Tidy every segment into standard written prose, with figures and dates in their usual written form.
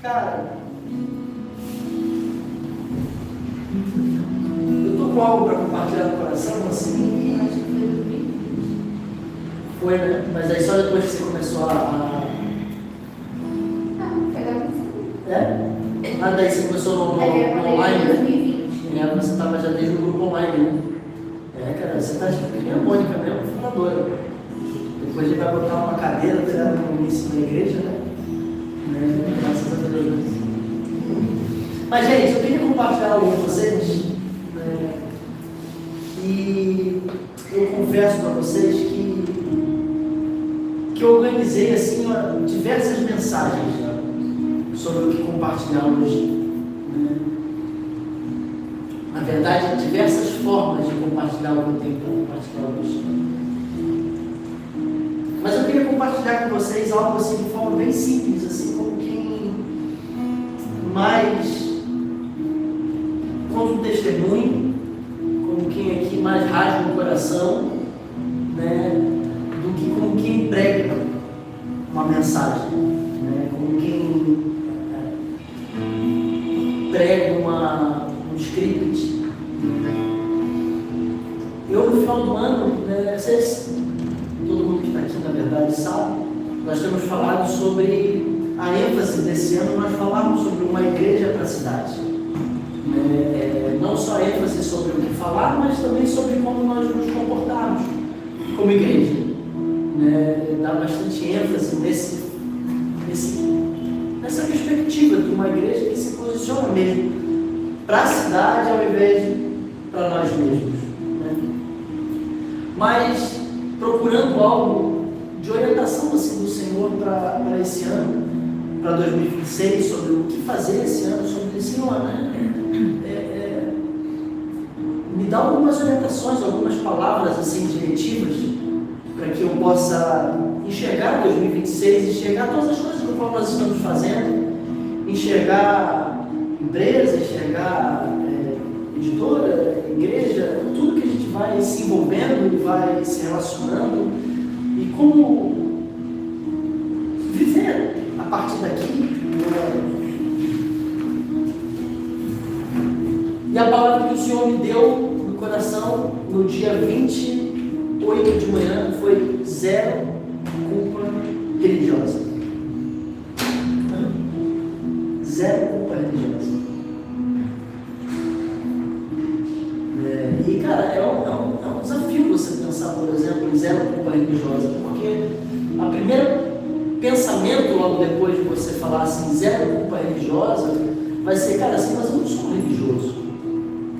Cara, eu tô com algo para compartilhar no coração, assim. Acho que foi 2020. Foi, né? Mas aí só depois que você começou a... Não, foi da É? Ah, daí você começou no online, né? 2020. É, você estava já desde o grupo online, né? É, cara, você tá tipo que nem a Mônica mesmo, fundadora. Depois a gente vai botar uma cadeira para no início da igreja, né? Graças a Deus. Mas, gente, eu queria compartilhar algo com vocês. Né? E eu confesso para vocês que eu organizei assim, diversas mensagens, né, sobre o que compartilhar hoje. Né? Na verdade, diversas formas de compartilhar o que eu tenho para compartilhar hoje. Mas eu queria compartilhar com vocês algo assim de forma bem simples, assim como quem mais conta um testemunho, como quem aqui mais rasga o coração, né, do que como quem prega uma mensagem, né, como quem prega um script. Eu no final do ano, né, todo mundo que está aqui na verdade sabe, nós temos falado sobre a ênfase desse ano, nós falamos sobre uma igreja para a cidade. Não só ênfase sobre o que falar, mas também sobre como nós nos comportarmos como igreja. Dá bastante ênfase nessa perspectiva de uma igreja que se posiciona mesmo para a cidade ao invés de para nós mesmos. Mas procurando algo de orientação assim, do Senhor para esse ano, para 2026, sobre o que fazer esse ano, sobre esse ano, me dá algumas orientações, algumas palavras assim diretivas, para que eu possa enxergar 2026, enxergar todas as coisas no qual nós estamos fazendo, enxergar empresa, enxergar editora, igreja, tudo que a gente vai se envolvendo e vai se relacionando, e como viver a partir daqui. E a palavra que o Senhor me deu no coração no dia 28 de manhã foi zero culpa religiosa. Zero culpa religiosa. E cara, é um desafio você pensar, por exemplo, em zero culpa religiosa, porque a primeira pensamento logo depois de você falar assim, zero culpa religiosa, vai ser, cara, assim, mas eu não sou religioso.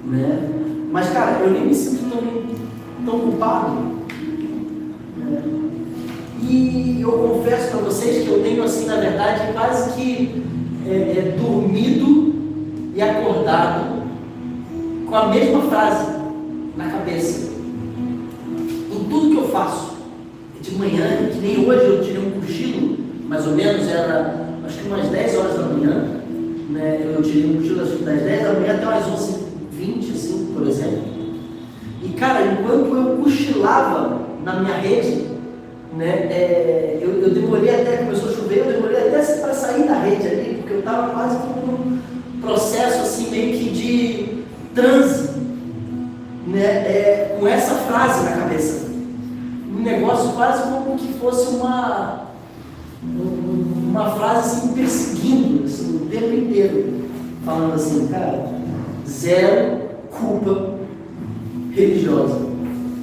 Né? Mas, cara, eu nem me sinto tão culpado. Né? E eu confesso para vocês que eu tenho, assim, na verdade, quase que dormido e acordado com a mesma frase na cabeça. Em tudo que eu faço, de manhã, que nem hoje eu tirei um cochilo, mais ou menos, era acho que umas 10 horas da manhã, né? Eu tirei um cochilo acho que das 10 da manhã até umas 11h20, assim, por exemplo. E cara, enquanto eu cochilava na minha rede, né, eu demorei até, começou a chover, eu demorei até para sair da rede ali, porque eu estava quase com um processo assim, meio que de transe, né, com essa frase na cabeça. Um negócio quase como que fosse uma frase assim, perseguindo assim, o tempo inteiro, falando assim, cara, zero culpa religiosa.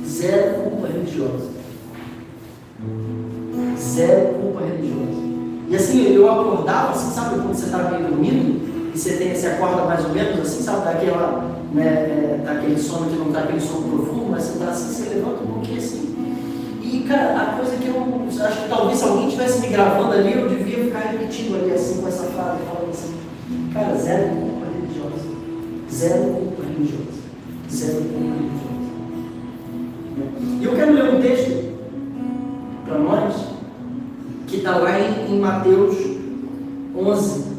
Zero culpa religiosa. Zero culpa religiosa. E assim, eu acordava, assim, sabe quando você está meio dormindo, e você acorda mais ou menos assim, sabe, daquele sono que não está aquele sono profundo, mas você está assim, você levanta um pouquinho assim. E, cara, a coisa que eu acho que talvez se alguém estivesse me gravando ali, eu devia ficar repetindo ali assim, com essa frase, falando assim, cara, zero culpa religiosa. Zero culpa religiosa. Zero culpa religiosa. E eu quero ler um texto para nós, que está lá em Mateus 11.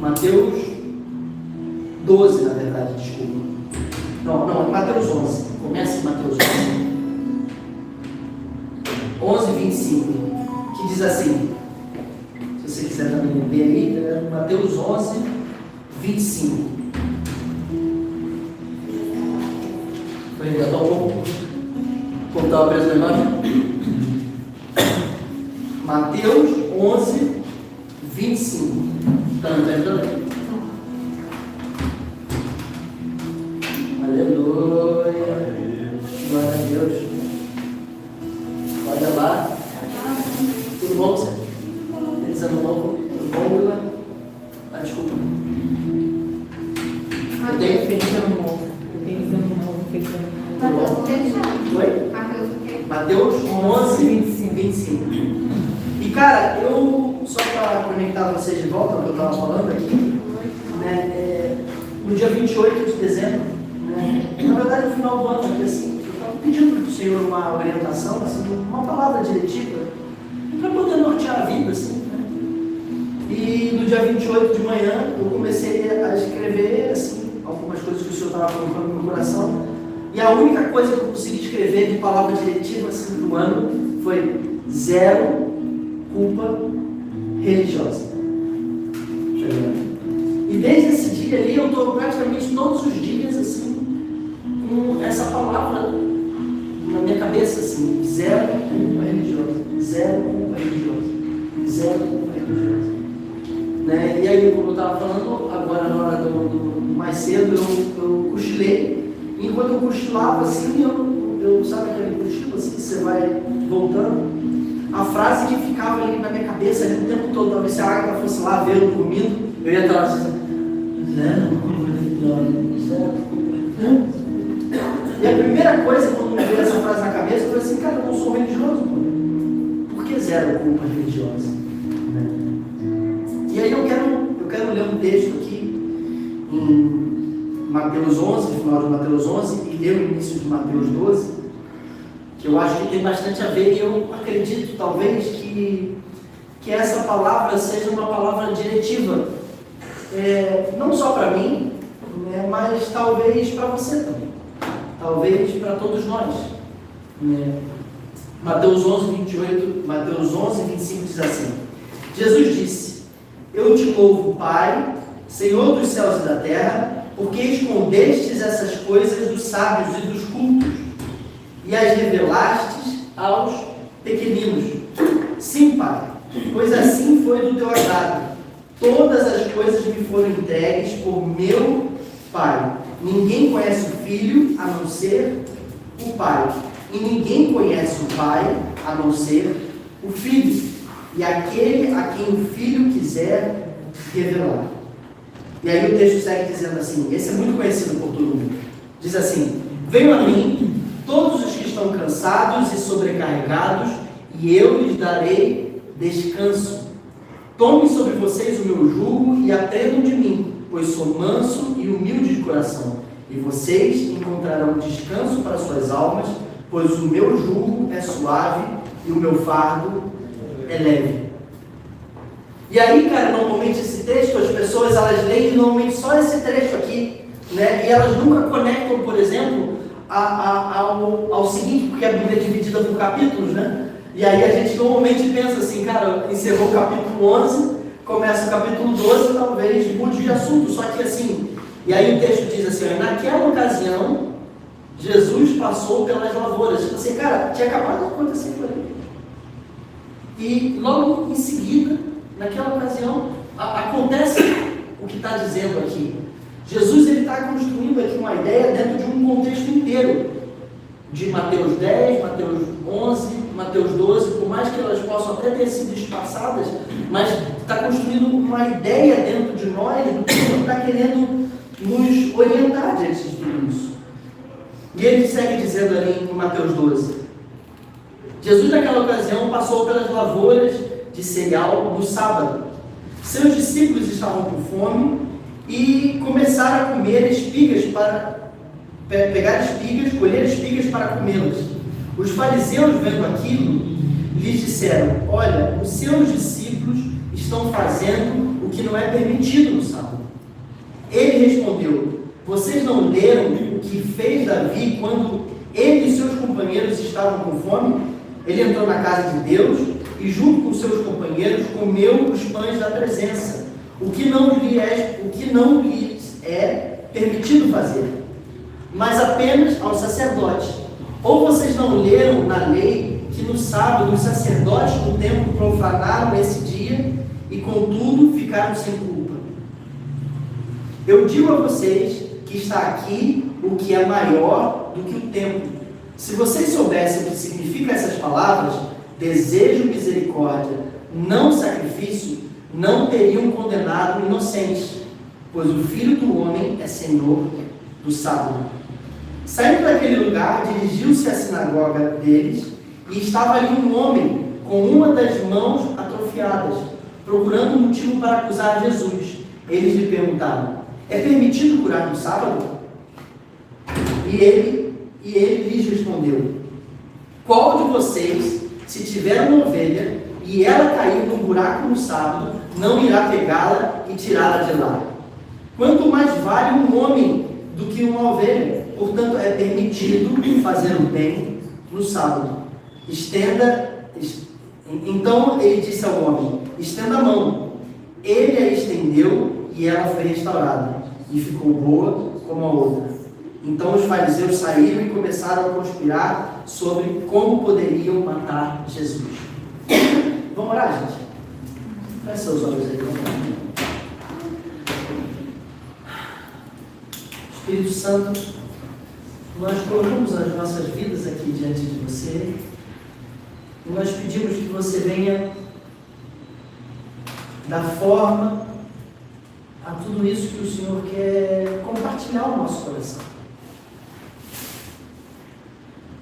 Mateus 12, na verdade, desculpa. Não, Mateus 11. Começa em Mateus 11. 11:25. que diz assim, se você quiser também ver aí, Mateus 11, 25. Vou inventar um pouco, contar o preço da imagem. Mateus 11, 25. Está no tempo também? Aleluia. Glória a Deus. Olha lá. Tudo bom, você? Dizendo novo? Tudo bom, Lula? Ah, desculpa. Eu tenho feito novo. Tudo bom? Oi? Mateus 11, 25. E cara, eu, só para conectar vocês de volta ao que eu estava falando aqui, né, no dia 28 de dezembro, né, na verdade no final do ano, aqui, assim, eu estava pedindo para o Senhor uma orientação, assim, uma palavra diretiva, para poder nortear a vida, assim, né? E no dia 28 de manhã eu comecei a escrever, assim, algumas coisas que o Senhor estava colocando no meu coração, e a única coisa que eu consegui escrever de palavra diretiva, assim, do ano, foi 0 culpa religiosa. E desde esse dia ali, eu estou praticamente todos os dias, assim, com essa palavra na minha cabeça, assim, 0 culpa religiosa, 0 culpa religiosa, 0 culpa religiosa. Né? E aí, como eu estava falando, agora na hora do mais cedo, eu cochilei. E enquanto eu cochilava, assim, eu sabe aquele cochilo, assim, que você vai voltando? A frase que ficava ali na minha cabeça ali o tempo todo, talvez se a Agatha fosse lá ver eu dormindo, eu ia estar assim, e a primeira coisa, quando me veio essa frase na cabeça, eu falei assim, cara, eu não sou religioso, por que 0 culpa religiosa? E aí eu quero ler um texto aqui, em Mateus 11, no final de Mateus 11, e ler o início de Mateus 12, que eu acho que tem bastante a ver, e eu acredito, talvez, que essa palavra seja uma palavra diretiva, não só para mim, né, mas talvez para você também, talvez para todos nós. Mateus 11, 28, Mateus 11, 25 diz assim, Jesus disse, eu te louvo, Pai, Senhor dos céus e da terra, porque escondestes essas coisas dos sábios e dos cultos, e as revelastes aos pequeninos. Sim, Pai, pois assim foi do teu agrado. Todas as coisas me foram entregues por meu Pai. Ninguém conhece o Filho a não ser o Pai. E ninguém conhece o Pai a não ser o Filho. E aquele a quem o Filho quiser revelar. E aí o texto segue dizendo assim, esse é muito conhecido por todo mundo. Diz assim, venham a mim todos os que estão cansados e sobrecarregados, e eu lhes darei descanso. Tomem sobre vocês o meu jugo e aprendam de mim, pois sou manso e humilde de coração, e vocês encontrarão descanso para suas almas, pois o meu jugo é suave e o meu fardo é leve. E aí, cara, normalmente esse texto, as pessoas elas leem normalmente só esse trecho aqui, né? E elas nunca conectam, por exemplo, ao seguinte, porque a Bíblia é dividida por capítulos, né? E aí a gente normalmente pensa assim, cara, encerrou o capítulo 11, começa o capítulo 12, talvez mude de assunto, só que assim, e aí o texto diz assim, naquela ocasião, Jesus passou pelas lavouras. Tipo assim, cara, tinha acabado de acontecer por aí. E logo em seguida, naquela ocasião, acontece o que está dizendo aqui. Jesus está construindo aqui uma ideia dentro de um contexto inteiro, de Mateus 10, Mateus 11, Mateus 12, por mais que elas possam até ter sido espaçadas, mas está construindo uma ideia dentro de nós do que ele está querendo nos orientar diante de tudo isso. E ele segue dizendo ali em Mateus 12, Jesus naquela ocasião passou pelas lavouras de cereal no sábado. Seus discípulos estavam com fome e começaram a comer espigas para pegar espigas, colher espigas para comê-las. Os fariseus, vendo aquilo, lhes disseram, olha, os seus discípulos estão fazendo o que não é permitido no sábado. Ele respondeu, vocês não leram o que fez Davi quando ele e seus companheiros estavam com fome? Ele entrou na casa de Deus e junto com seus companheiros comeu os pães da presença, o que não lhes é permitido fazer, mas apenas aos sacerdotes. Ou vocês não leram na lei que no sábado os sacerdotes do templo profanaram esse dia e contudo ficaram sem culpa? Eu digo a vocês que está aqui o que é maior do que o templo. Se vocês soubessem o que significam essas palavras, desejo misericórdia, não sacrifício, não teriam condenado inocentes, pois o Filho do Homem é Senhor do sábado. Saindo daquele lugar, dirigiu-se à sinagoga deles, e estava ali um homem com uma das mãos atrofiadas, procurando um motivo para acusar Jesus. Eles lhe perguntaram: é permitido curar no sábado? E ele lhes respondeu: qual de vocês, se tiver uma ovelha e ela cair num buraco no sábado, não irá pegá-la e tirá-la de lá? Quanto mais vale um homem do que uma ovelha? Portanto, é permitido fazer o bem no sábado. Então ele disse ao homem: estenda a mão. Ele a estendeu e ela foi restaurada, e ficou boa como a outra. Então os fariseus saíram e começaram a conspirar sobre como poderiam matar Jesus. Vamos orar, gente? Feche seus olhos aí. Espírito Santo, nós colocamos as nossas vidas aqui diante de você e nós pedimos que você venha dar forma a tudo isso que o Senhor quer compartilhar ao nosso coração.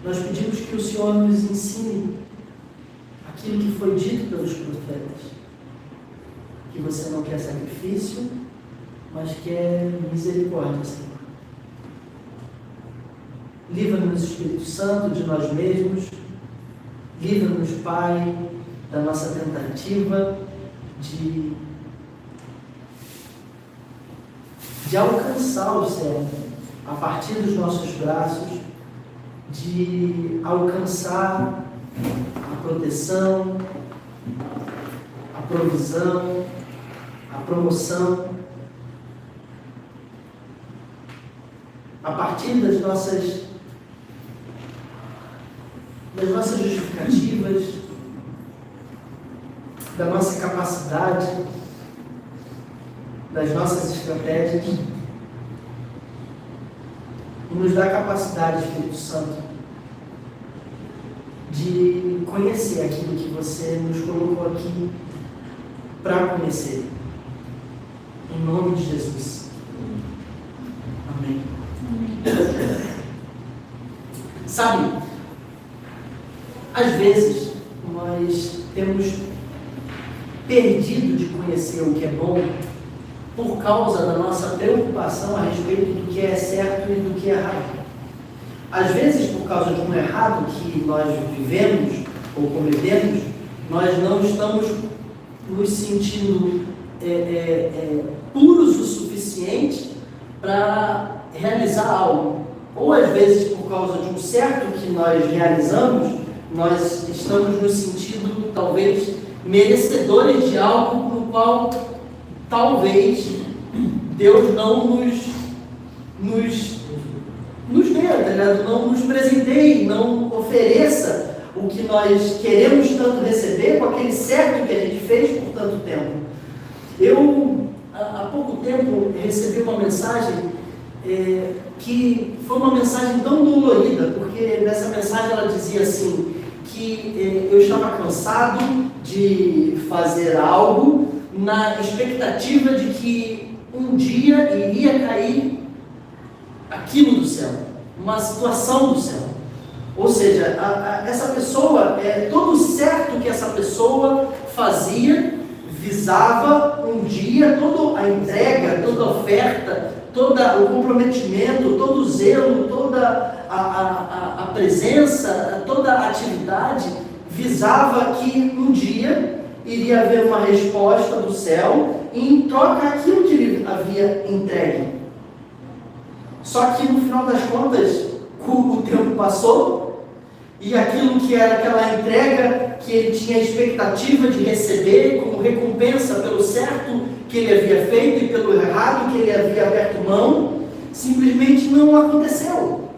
Nós pedimos que o Senhor nos ensine aquilo que foi dito pelos profetas, que você não quer sacrifício, mas quer misericórdia, Senhor. Livra-nos, Espírito Santo, de nós mesmos. Livra-nos, Pai, da nossa tentativa de alcançar o céu a partir dos nossos braços, de alcançar a proteção, a provisão, a promoção, a partir das nossas justificativas, da nossa capacidade, das nossas estratégias, e nos dá a capacidade, Espírito Santo, de conhecer aquilo que você nos colocou aqui para conhecer. Em nome de Jesus. Amém. Sabe, às vezes nós temos perdido de conhecer o que é bom por causa da nossa preocupação a respeito do que é certo e do que é errado. Às vezes, por causa de um errado que nós vivemos ou cometemos, nós não estamos nos sentindo puros o suficiente para realizar algo. Ou às vezes, por causa de um certo que nós realizamos, nós estamos nos sentindo talvez merecedores de algo no qual talvez Deus não nos dê, tá ligado? Não nos presenteie, não ofereça o que nós queremos tanto receber com aquele certo que a gente fez por tanto tempo. Eu, há pouco tempo, recebi uma mensagem que foi uma mensagem tão dolorida, porque nessa mensagem ela dizia assim, que eu estava cansado de fazer algo na expectativa de que um dia iria cair aquilo do céu, uma situação do céu. Ou seja, essa pessoa, todo o certo que essa pessoa fazia, visava um dia, toda a entrega, toda a oferta, todo o comprometimento, todo o zelo, toda a presença, toda a atividade, visava que um dia iria haver uma resposta do céu e em troca aquilo que ele havia entregue. Só que no final das contas, o tempo passou e aquilo que era aquela entrega que ele tinha a expectativa de receber como recompensa pelo certo que ele havia feito e pelo errado que ele havia aberto mão, simplesmente não aconteceu.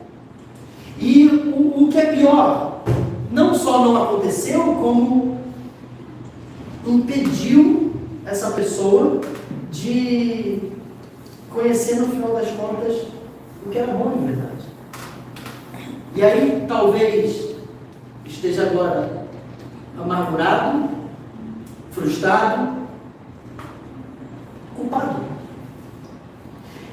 E o que é pior, não só não aconteceu, como impediu essa pessoa de conhecer no final das contas o que era bom de verdade. E aí talvez esteja agora amargurado, frustrado, culpado.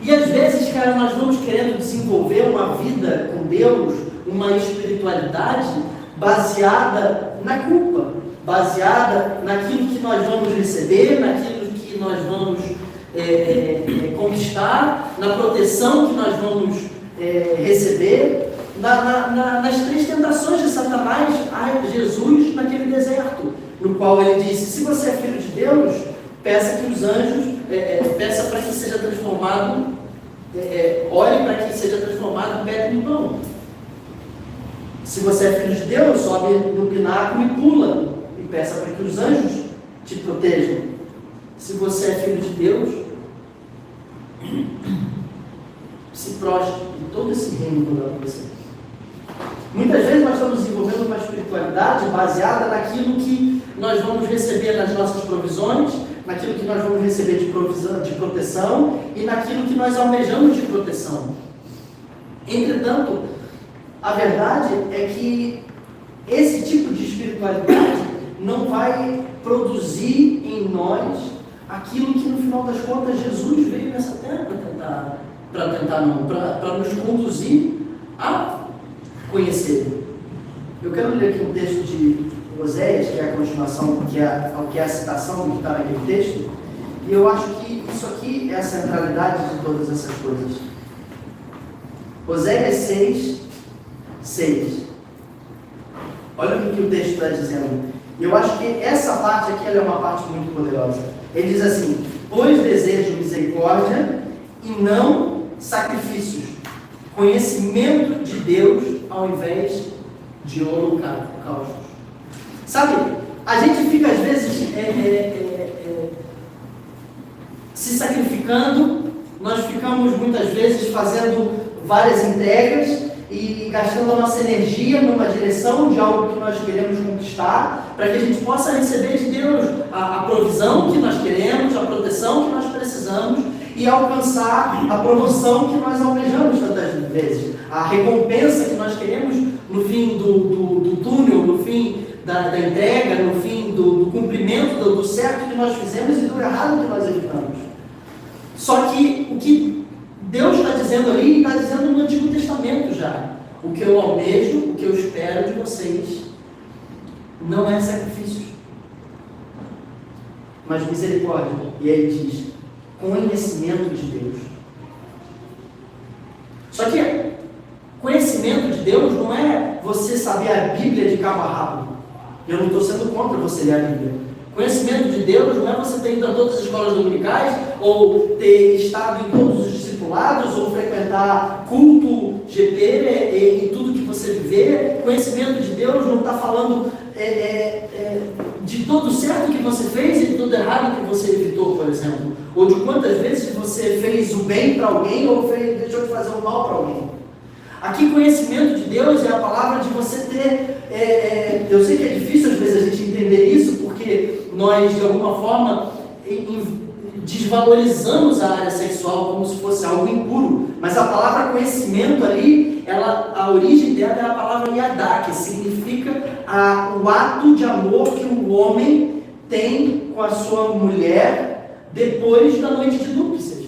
E às vezes, cara, nós vamos querendo desenvolver uma vida com Deus, uma espiritualidade baseada na culpa, baseada naquilo que nós vamos receber, naquilo que nós vamos conquistar, na proteção que nós vamos receber, nas três tentações de Satanás a Jesus naquele deserto, no qual ele disse: se você é filho de Deus, peça que os anjos, peça para que seja transformado, ore para que seja transformado pedra em pão. Se você é filho de Deus, sobe no pináculo e pula, e peça para que os anjos te protejam. Se você é filho de Deus, se prostre em todo esse reino que eu dou para você. Muitas vezes nós estamos desenvolvendo uma espiritualidade baseada naquilo que nós vamos receber nas nossas provisões, naquilo que nós vamos receber de proteção e naquilo que nós almejamos de proteção. Entretanto, a verdade é que esse tipo de espiritualidade não vai produzir em nós aquilo que no final das contas Jesus veio nessa terra para nos conduzir a conhecer. Eu quero ler aqui um texto de Oséias, que é a continuação, que é a citação do que está naquele texto, e eu acho que isso aqui é a centralidade de todas essas coisas. Oséias 6. Olha o que o texto está dizendo. Eu acho que essa parte aqui ela é uma parte muito poderosa. Ele diz assim: pois desejo misericórdia e não sacrifícios, conhecimento de Deus ao invés de holocaustos. Sabe, a gente fica às vezes se sacrificando, nós ficamos muitas vezes fazendo várias entregas e gastando a nossa energia numa direção de algo que nós queremos conquistar, para que a gente possa receber de Deus a provisão que nós queremos, a proteção que nós precisamos e alcançar a promoção que nós almejamos tantas vezes, a recompensa que nós queremos no fim do túnel, no fim da entrega, no fim do cumprimento do certo que nós fizemos e do errado que nós evitamos. Só que o que Deus está dizendo ali, está dizendo no Antigo Testamento já: o que eu almejo, o que eu espero de vocês não é sacrifício, mas misericórdia. E aí ele diz: conhecimento de Deus. Só que conhecimento de Deus não é você saber a Bíblia de cabo a rabo. Eu não estou sendo contra você ler a Bíblia. Conhecimento de Deus não é você ter ido a todas as escolas dominicais, ou ter estado em todos os discipulados, ou frequentar culto GP e tudo que você viver. Conhecimento de Deus não está falando de todo certo que você fez e de todo errado que você evitou, por exemplo. Ou de quantas vezes você fez o bem para alguém ou deixou de fazer o mal para alguém. Aqui, conhecimento de Deus é a palavra de você ter... eu sei que é difícil às vezes a gente entender isso, porque nós, de alguma forma, desvalorizamos a área sexual como se fosse algo impuro. Mas a palavra conhecimento ali, a origem dela é a palavra yadá, que significa o ato de amor que o homem tem com a sua mulher depois da noite de núpcias,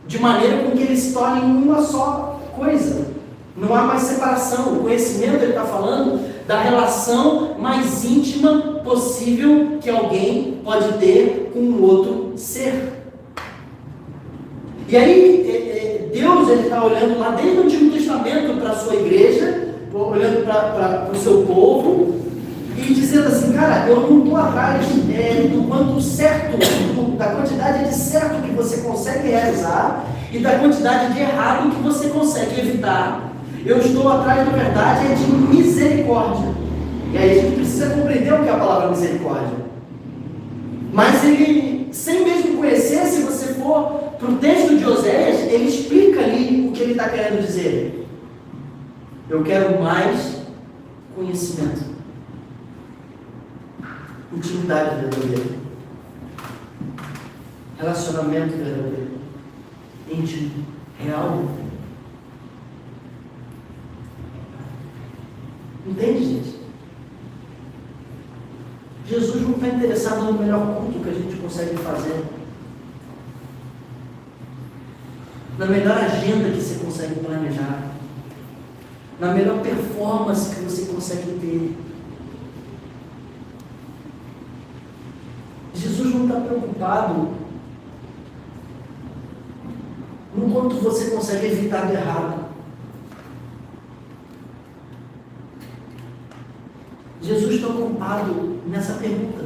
de maneira com que eles se tornem uma só coisa. Não há mais separação. O conhecimento, ele está falando da relação mais íntima possível que alguém pode ter com um outro ser. E aí, Deus está olhando lá desde o Antigo Testamento para a sua igreja, olhando para o seu povo, e dizendo assim: cara, eu não estou atrás do quanto certo, da quantidade de certo que você consegue realizar e da quantidade de errado que você consegue evitar. Eu estou atrás, na verdade, de misericórdia. E aí a gente precisa compreender o que é a palavra misericórdia. Mas ele, sem mesmo conhecer, se você for para o texto de Oséias, ele explica ali o que ele está querendo dizer. Eu quero mais conhecimento. Intimidade verdadeira. Relacionamento verdadeiro. Íntimo. Real. Entende, gente? Jesus não está interessado no melhor culto que a gente consegue fazer, na melhor agenda que você consegue planejar, na melhor performance que você consegue ter. Jesus não está preocupado no quanto você consegue evitar do errado. Jesus está ocupado nessa pergunta.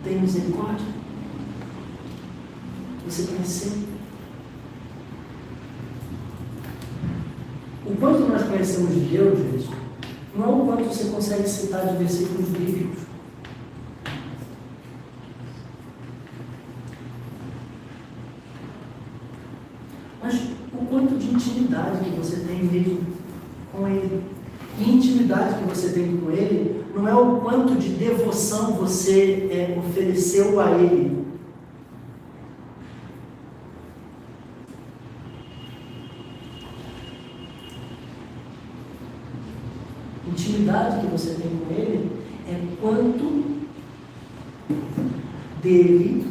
Tem misericórdia? Você conheceu? O quanto nós conhecemos de Deus, gente, não é o quanto você consegue citar de versículos bíblicos. Mas o quanto de intimidade que você tem mesmo com Ele. E intimidade que você tem com Ele não é o quanto de devoção você ofereceu a Ele. Intimidade que você tem com Ele é quanto dele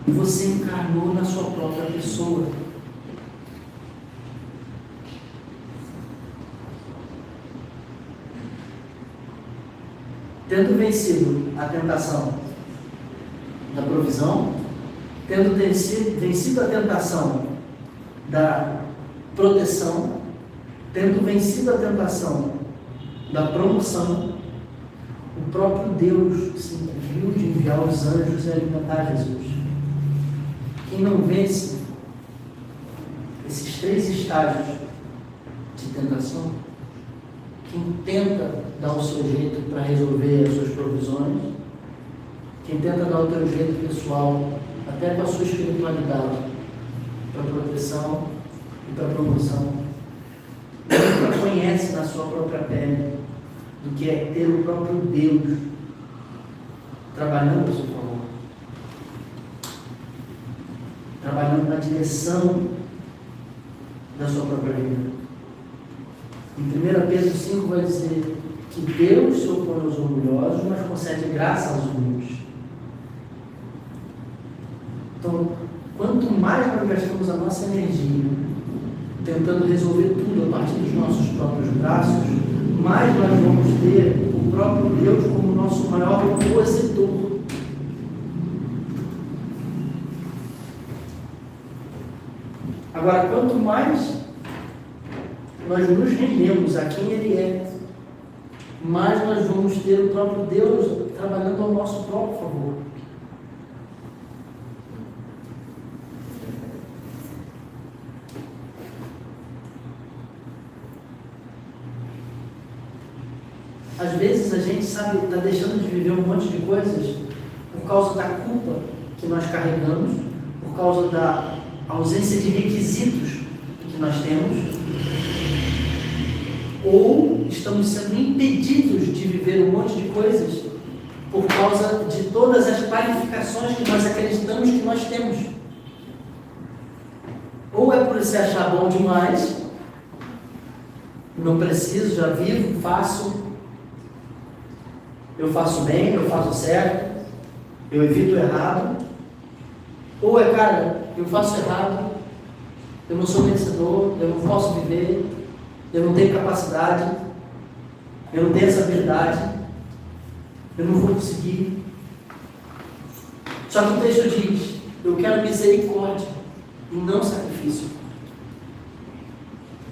você encarnou na sua própria pessoa. Tendo vencido a tentação da provisão, tendo vencido a tentação da proteção, tendo vencido a tentação da promoção, o próprio Deus se incumbiu de enviar os anjos e alimentar Jesus. Quem não vence esses 3 estágios de tentação, quem tenta dar o seu jeito para resolver as suas provisões, quem tenta dar o seu jeito pessoal, até com a sua espiritualidade, para proteção e para promoção, nunca conhece na sua própria pele do que é ter o próprio Deus trabalhando a seu favor, trabalhando na direção da sua própria vida. Em 1 Pedro 5 vai dizer que Deus se opõe aos orgulhosos, mas concede graça aos humildes. Então, quanto mais nós gastamos a nossa energia tentando resolver tudo a partir dos nossos próprios braços, mais nós vamos ter o próprio Deus como nosso maior opositor. Agora, quanto mais nós nos rendemos a quem Ele é, mais nós vamos ter o próprio Deus trabalhando ao nosso próprio favor. Às vezes a gente sabe, está deixando de viver um monte de coisas por causa da culpa que nós carregamos, por causa da ausência de requisitos que nós temos, ou estamos sendo impedidos de viver um monte de coisas por causa de todas as qualificações que nós acreditamos que nós temos. Ou é por se achar bom demais, não preciso, já vivo, faço, eu faço bem, eu faço certo, eu evito o errado. Ou é, cara, eu faço errado, eu não sou merecedor, eu não posso viver, eu não tenho capacidade, eu não tenho essa habilidade, eu não vou conseguir. Só que o texto diz, eu quero misericórdia e não sacrifício.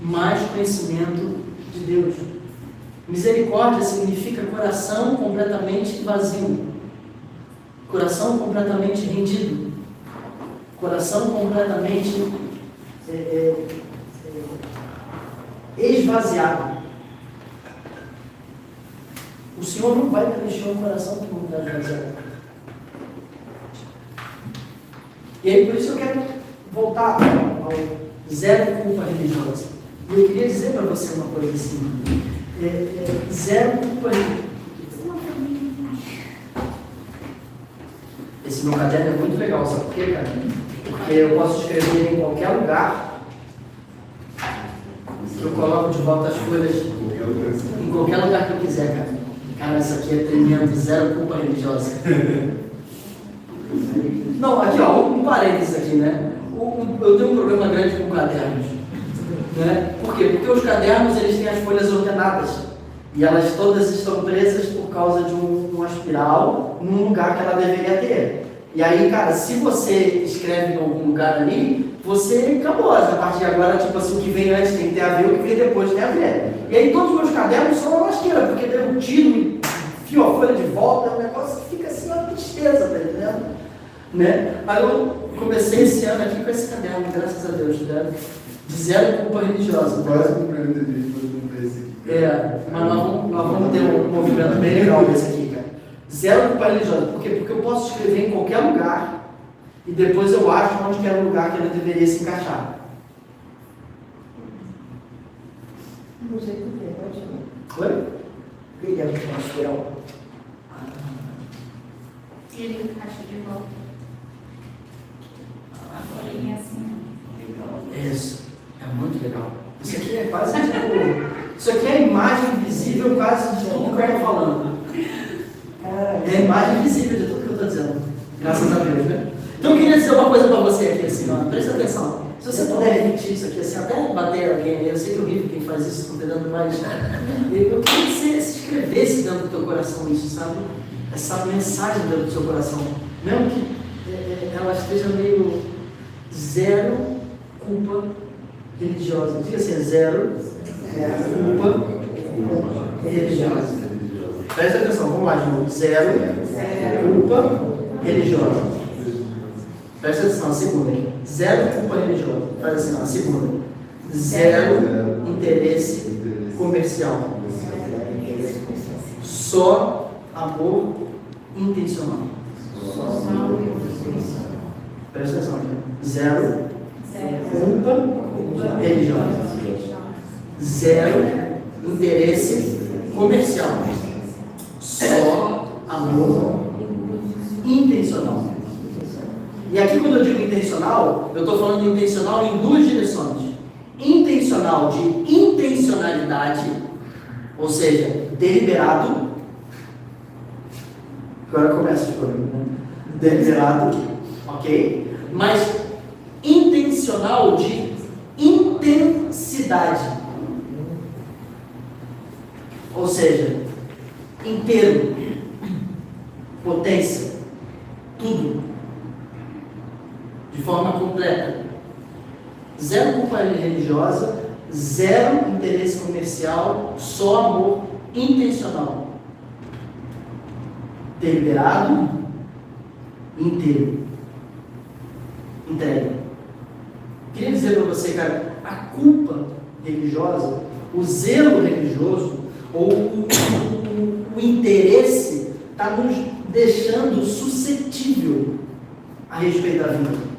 Mais conhecimento de Deus. Misericórdia significa coração completamente vazio, coração completamente rendido, coração completamente esvaziado. O Senhor não vai preencher um coração que não está esvaziado. E aí, por isso eu quero voltar ao zero culpa religiosa. E eu queria dizer para você uma coisa assim. Zero culpa religiosa. Esse meu caderno é muito legal, sabe por quê, cara? Porque eu posso escrever em qualquer lugar. Eu coloco de volta as folhas em qualquer lugar que eu quiser, cara. Cara, isso aqui é tremendo, zero culpa religiosa. Não, aqui ó, um parênteses aqui, né? Eu tenho um problema grande com cadernos. Né? Por quê? Porque os cadernos, eles têm as folhas ordenadas. E elas todas estão presas por causa de uma espiral num lugar que ela deveria ter. E aí, cara, se você escreve em algum lugar ali, você acabou. A partir de agora, tipo assim, o que vem antes tem que ter a ver, o que vem depois tem a ver. E aí todos os meus cadernos são uma lasqueira, porque deu um tiro, fio a folha de volta, é um negócio que fica assim uma tristeza, tá entendendo? Né? Aí eu comecei esse ano aqui com esse caderno, graças a Deus, né? De zero culpa religiosa. Quase com o prêmio de vídeo, mas não fez esse aqui. Mas nós vamos ter um movimento bem legal desse aqui, cara. Zero culpa religiosa. Por quê? Porque eu posso escrever em qualquer lugar e depois eu acho onde era o lugar que ele deveria se encaixar. Não sei por quê, pode ir. Oi? Liga no espiral. Ele encaixa de volta. A folhinha assim. Isso. É muito legal. Isso aqui é quase tipo... Isso aqui é a imagem visível quase de tudo que eu estou falando. É a imagem visível de tudo que eu estou dizendo. Graças a Deus, né? Então eu queria dizer uma coisa para você aqui, assim, ó. Presta atenção. Se você puder repetir isso aqui, assim, até bater alguém, eu sei que é horrível quem faz isso, estou tentando mais. Eu queria que você escrevesse dentro do teu coração isso, sabe? Essa mensagem dentro do seu coração. Mesmo que ela esteja meio zero culpa religiosa. Diga assim, zero culpa religiosa. Presta atenção, vamos lá de novo. Zero culpa religiosa. Presta atenção, a segunda aqui. Zero culpa religiosa. Faz assim, ó, a segunda. Zero interesse comercial. Só amor intencional. Presta atenção aqui. Zero culpa religiosa. Zero interesse comercial. Só amor intencional. E aqui, quando eu digo intencional, eu estou falando de intencional em duas direções. Intencional de intencionalidade, ou seja, deliberado. Agora começa o problema, né? Deliberado, ok? Mas intencional de intensidade. Ou seja, inteiro, potência, tudo, de forma completa. Zero culpa religiosa, zero interesse comercial, só amor intencional. Deliberado, inteiro, entregue. Queria dizer para você, cara, a culpa religiosa, o zelo religioso, ou o interesse, está nos deixando suscetível a respeito da vida.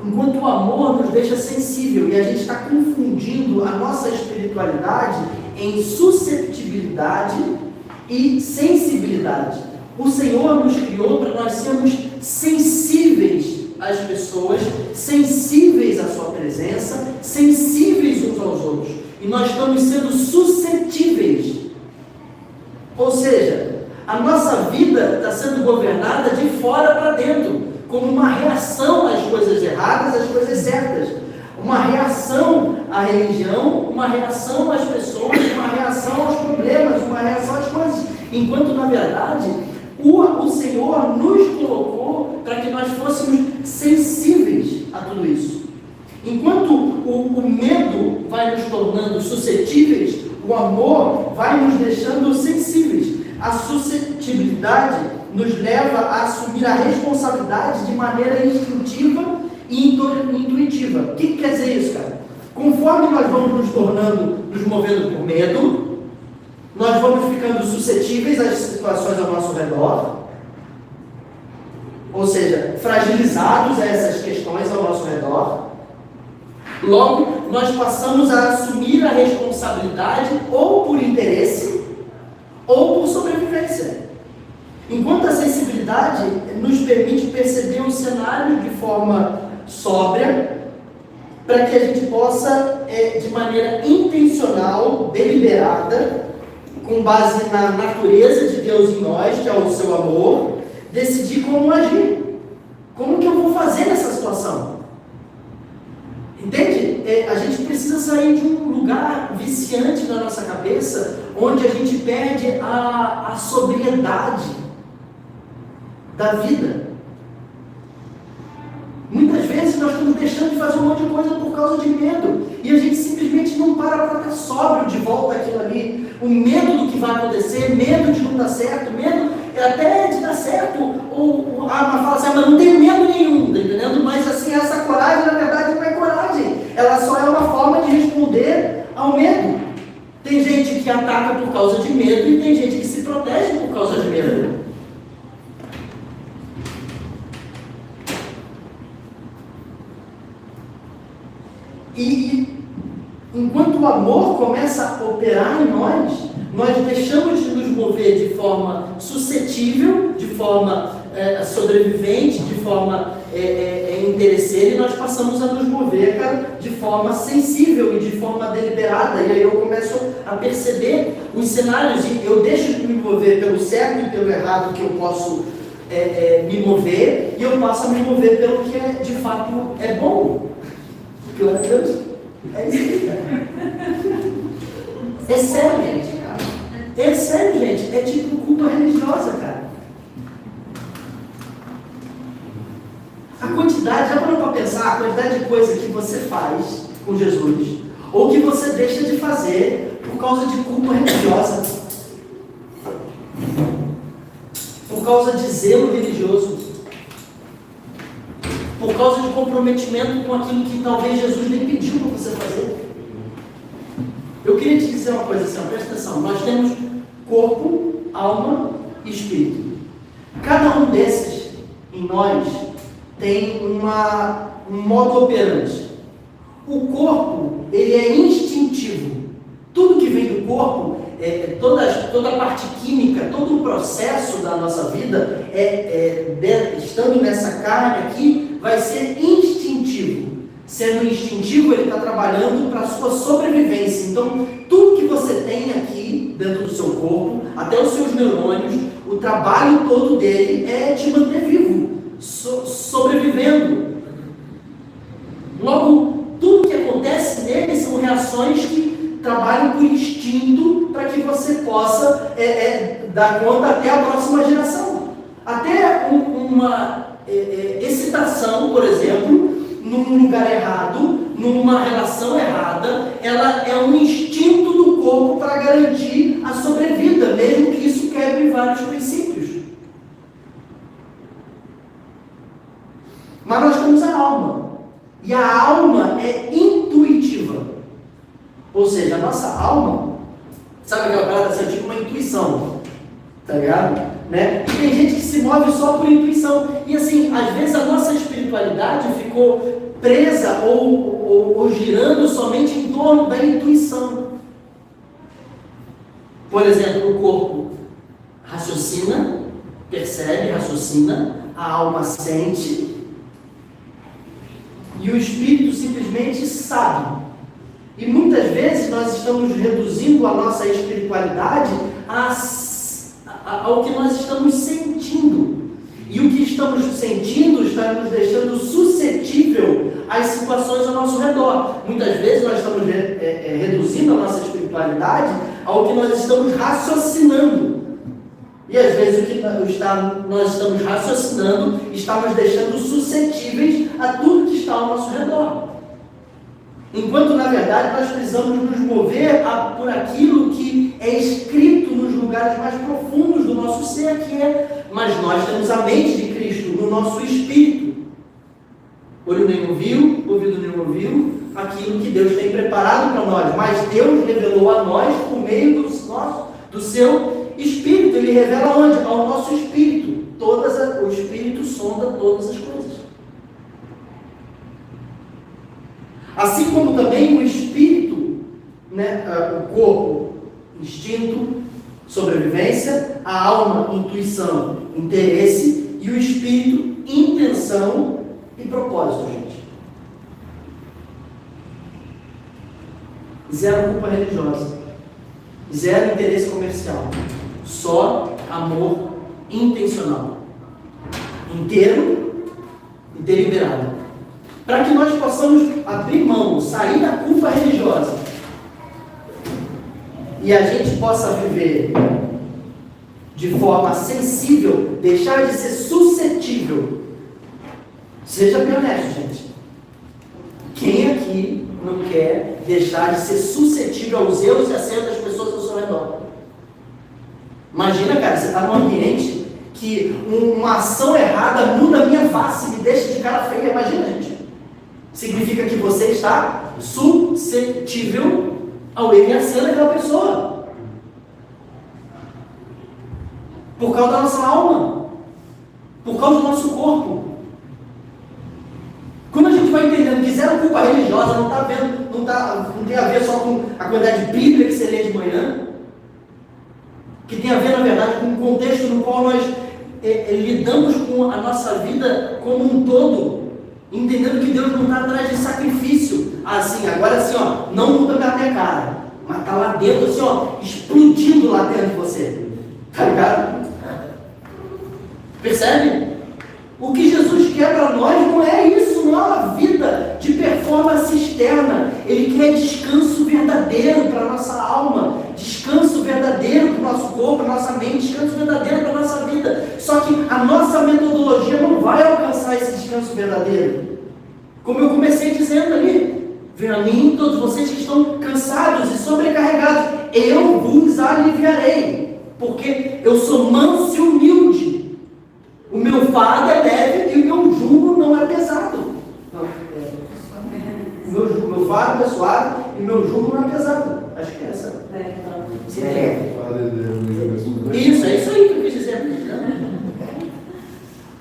Enquanto o amor nos deixa sensível, e a gente está confundindo a nossa espiritualidade em susceptibilidade e sensibilidade. O Senhor nos criou para nós sermos sensíveis às pessoas, sensíveis à sua presença, sensíveis uns aos outros. E nós estamos sendo suscetíveis. Ou seja, a nossa vida está sendo governada de fora para dentro, como uma reação às coisas erradas, às coisas certas. Uma reação à religião, uma reação às pessoas, uma reação aos problemas, uma reação às coisas. Enquanto, na verdade, o Senhor nos colocou para que nós fôssemos sensíveis a tudo isso. Enquanto o medo vai nos tornando suscetíveis, o amor vai nos deixando sensíveis. A suscetibilidade nos leva a assumir a responsabilidade de maneira instintiva e intuitiva. O que quer dizer isso, cara? Conforme nós vamos nos movendo por medo, nós vamos ficando suscetíveis às situações ao nosso redor, ou seja, fragilizados a essas questões ao nosso redor. Logo, nós passamos a assumir a responsabilidade ou por interesse ou por sobrevivência. Enquanto a sensibilidade nos permite perceber o cenário de forma sóbria, para que a gente possa, de maneira intencional, deliberada, com base na natureza de Deus em nós, que é o seu amor, decidir como agir. Como que eu vou fazer nessa situação? Entende? A gente precisa sair de um lugar viciante na nossa cabeça, onde a gente perde a sobriedade da vida. Muitas vezes nós estamos deixando de fazer um monte de coisa por causa de medo, e a gente simplesmente não para estar sóbrio de volta àquilo ali. O medo do que vai acontecer, medo de não dar certo, medo até de dar certo, ou fala assim, mas não tenho medo nenhum, tá entendendo? Mas assim, essa coragem, na verdade, não é coragem, ela só é uma forma de responder ao medo. Tem gente que ataca por causa de medo, e tem gente que se protege por causa de medo. E enquanto o amor começa a operar em nós deixamos de nos mover de forma suscetível, de forma sobrevivente, de forma interesseira, e nós passamos a nos mover, cara, de forma sensível e de forma deliberada. E aí eu começo a perceber os cenários, e eu deixo de me mover pelo certo e pelo errado que eu posso me mover, e eu passo a me mover pelo que de fato é bom. Glória a Deus. É isso, cara. É sério, gente. É sério, gente. É tipo culpa religiosa, cara. A quantidade, já parou para pensar, a quantidade de coisa que você faz com Jesus, ou que você deixa de fazer por causa de culpa religiosa, por causa de zelo religioso, por causa de comprometimento com aquilo que talvez Jesus nem pediu para você fazer. Eu queria te dizer uma coisa assim, presta atenção. Nós temos corpo, alma e espírito. Cada um desses, em nós, tem um modo operante. O corpo, ele é instintivo. Tudo que vem do corpo, toda a parte química, todo o processo da nossa vida, estando nessa carne aqui, vai ser instintivo. Sendo instintivo, ele está trabalhando para a sua sobrevivência. Então, tudo que você tem aqui dentro do seu corpo, até os seus neurônios, o trabalho todo dele é te manter vivo, sobrevivendo. Logo, tudo que acontece nele são reações que trabalham por instinto para que você possa dar conta até a próxima geração. Até uma excitação, por exemplo, num lugar errado, numa relação errada, ela é um instinto do corpo para garantir a sobrevida, mesmo que isso quebre vários princípios. Mas nós temos a alma, e a alma é intuitiva, ou seja, a nossa alma, sabe aquela parada assim, tipo uma intuição, tá ligado? Né? Tem gente que se move só por intuição, e assim, às vezes a nossa espiritualidade ficou presa ou girando somente em torno da intuição. Por exemplo, o corpo raciocina, percebe, raciocina, a alma sente, e o espírito simplesmente sabe. E muitas vezes nós estamos reduzindo a nossa espiritualidade ao que nós estamos sentindo. E o que estamos sentindo está nos deixando suscetível às situações ao nosso redor. Muitas vezes nós estamos reduzindo a nossa espiritualidade ao que nós estamos raciocinando. E às vezes o que nós estamos raciocinando está nos deixando suscetíveis a tudo que está ao nosso redor. Enquanto, na verdade, nós precisamos nos mover por aquilo que é escrito nos lugares mais profundos do nosso ser, mas nós temos a mente de Cristo no nosso espírito. Olho nenhum viu, ouvido nenhum ouviu, aquilo que Deus tem preparado para nós. Mas Deus revelou a nós por meio do seu Espírito. Ele revela onde? Ao nosso Espírito. O Espírito sonda todas as coisas. Assim como também o Espírito, né, o corpo, instinto, sobrevivência, a alma, intuição, interesse, e o Espírito, intenção e propósito, gente. Zero culpa religiosa, zero interesse comercial, só amor intencional, inteiro e deliberado. Para que nós possamos abrir mão, sair da culpa religiosa e a gente possa viver de forma sensível, deixar de ser suscetível. Seja bem honesto, gente. Quem aqui não quer deixar de ser suscetível aos erros e acertos das pessoas ao seu redor? Imagina, cara, você está num ambiente que uma ação errada muda a minha face, me deixa de cara feia. Imagina, gente. Significa que você está suscetível ao erro e acerto daquela pessoa. Por causa da nossa alma. Por causa do nosso corpo. Quando a gente vai entendendo que zero culpa religiosa não tem a ver só com a quantidade de Bíblia que você lê de manhã, que tem a ver, na verdade, com o contexto no qual nós lidamos com a nossa vida como um todo, entendendo que Deus não está atrás de sacrifício, assim, agora assim, ó, não muda a minha cara, mas está lá dentro, assim, ó, explodindo lá dentro de você, tá ligado? Percebe? O que Jesus quer para nós não é isso, não é uma vida de performance externa. Ele quer descanso verdadeiro para a nossa alma, descanso verdadeiro para o nosso corpo, para a nossa mente, descanso verdadeiro para a nossa vida. Só que a nossa metodologia não vai alcançar esse descanso verdadeiro. Como eu comecei dizendo ali, venham a mim todos vocês que estão cansados e sobrecarregados, eu vos aliviarei, porque eu sou manso e humilde. O meu fardo é leve e o meu jugo não é pesado. O meu fardo é suave e o meu jugo não é pesado. Acho que é essa. Isso, é isso aí que eu quis dizer.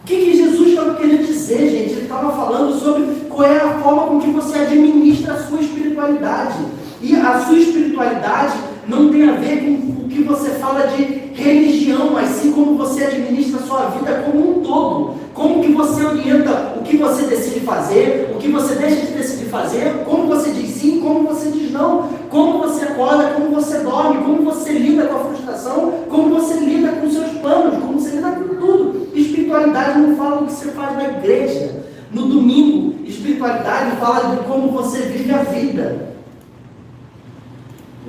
O que Jesus estava querendo dizer, gente? Ele estava falando sobre qual é a forma com que você administra a sua espiritualidade. E a sua espiritualidade não tem a ver com o que você fala de religião, mas sim como você administra a sua vida como um todo. Como que você orienta o que você decide fazer, o que você deixa de decidir fazer, como você diz sim, como você diz não, como você acorda, como você dorme, como você lida com a frustração, como você lida com os seus planos, como você lida com tudo. Espiritualidade não fala do que você faz na igreja, no domingo. Espiritualidade fala de como você vive a vida.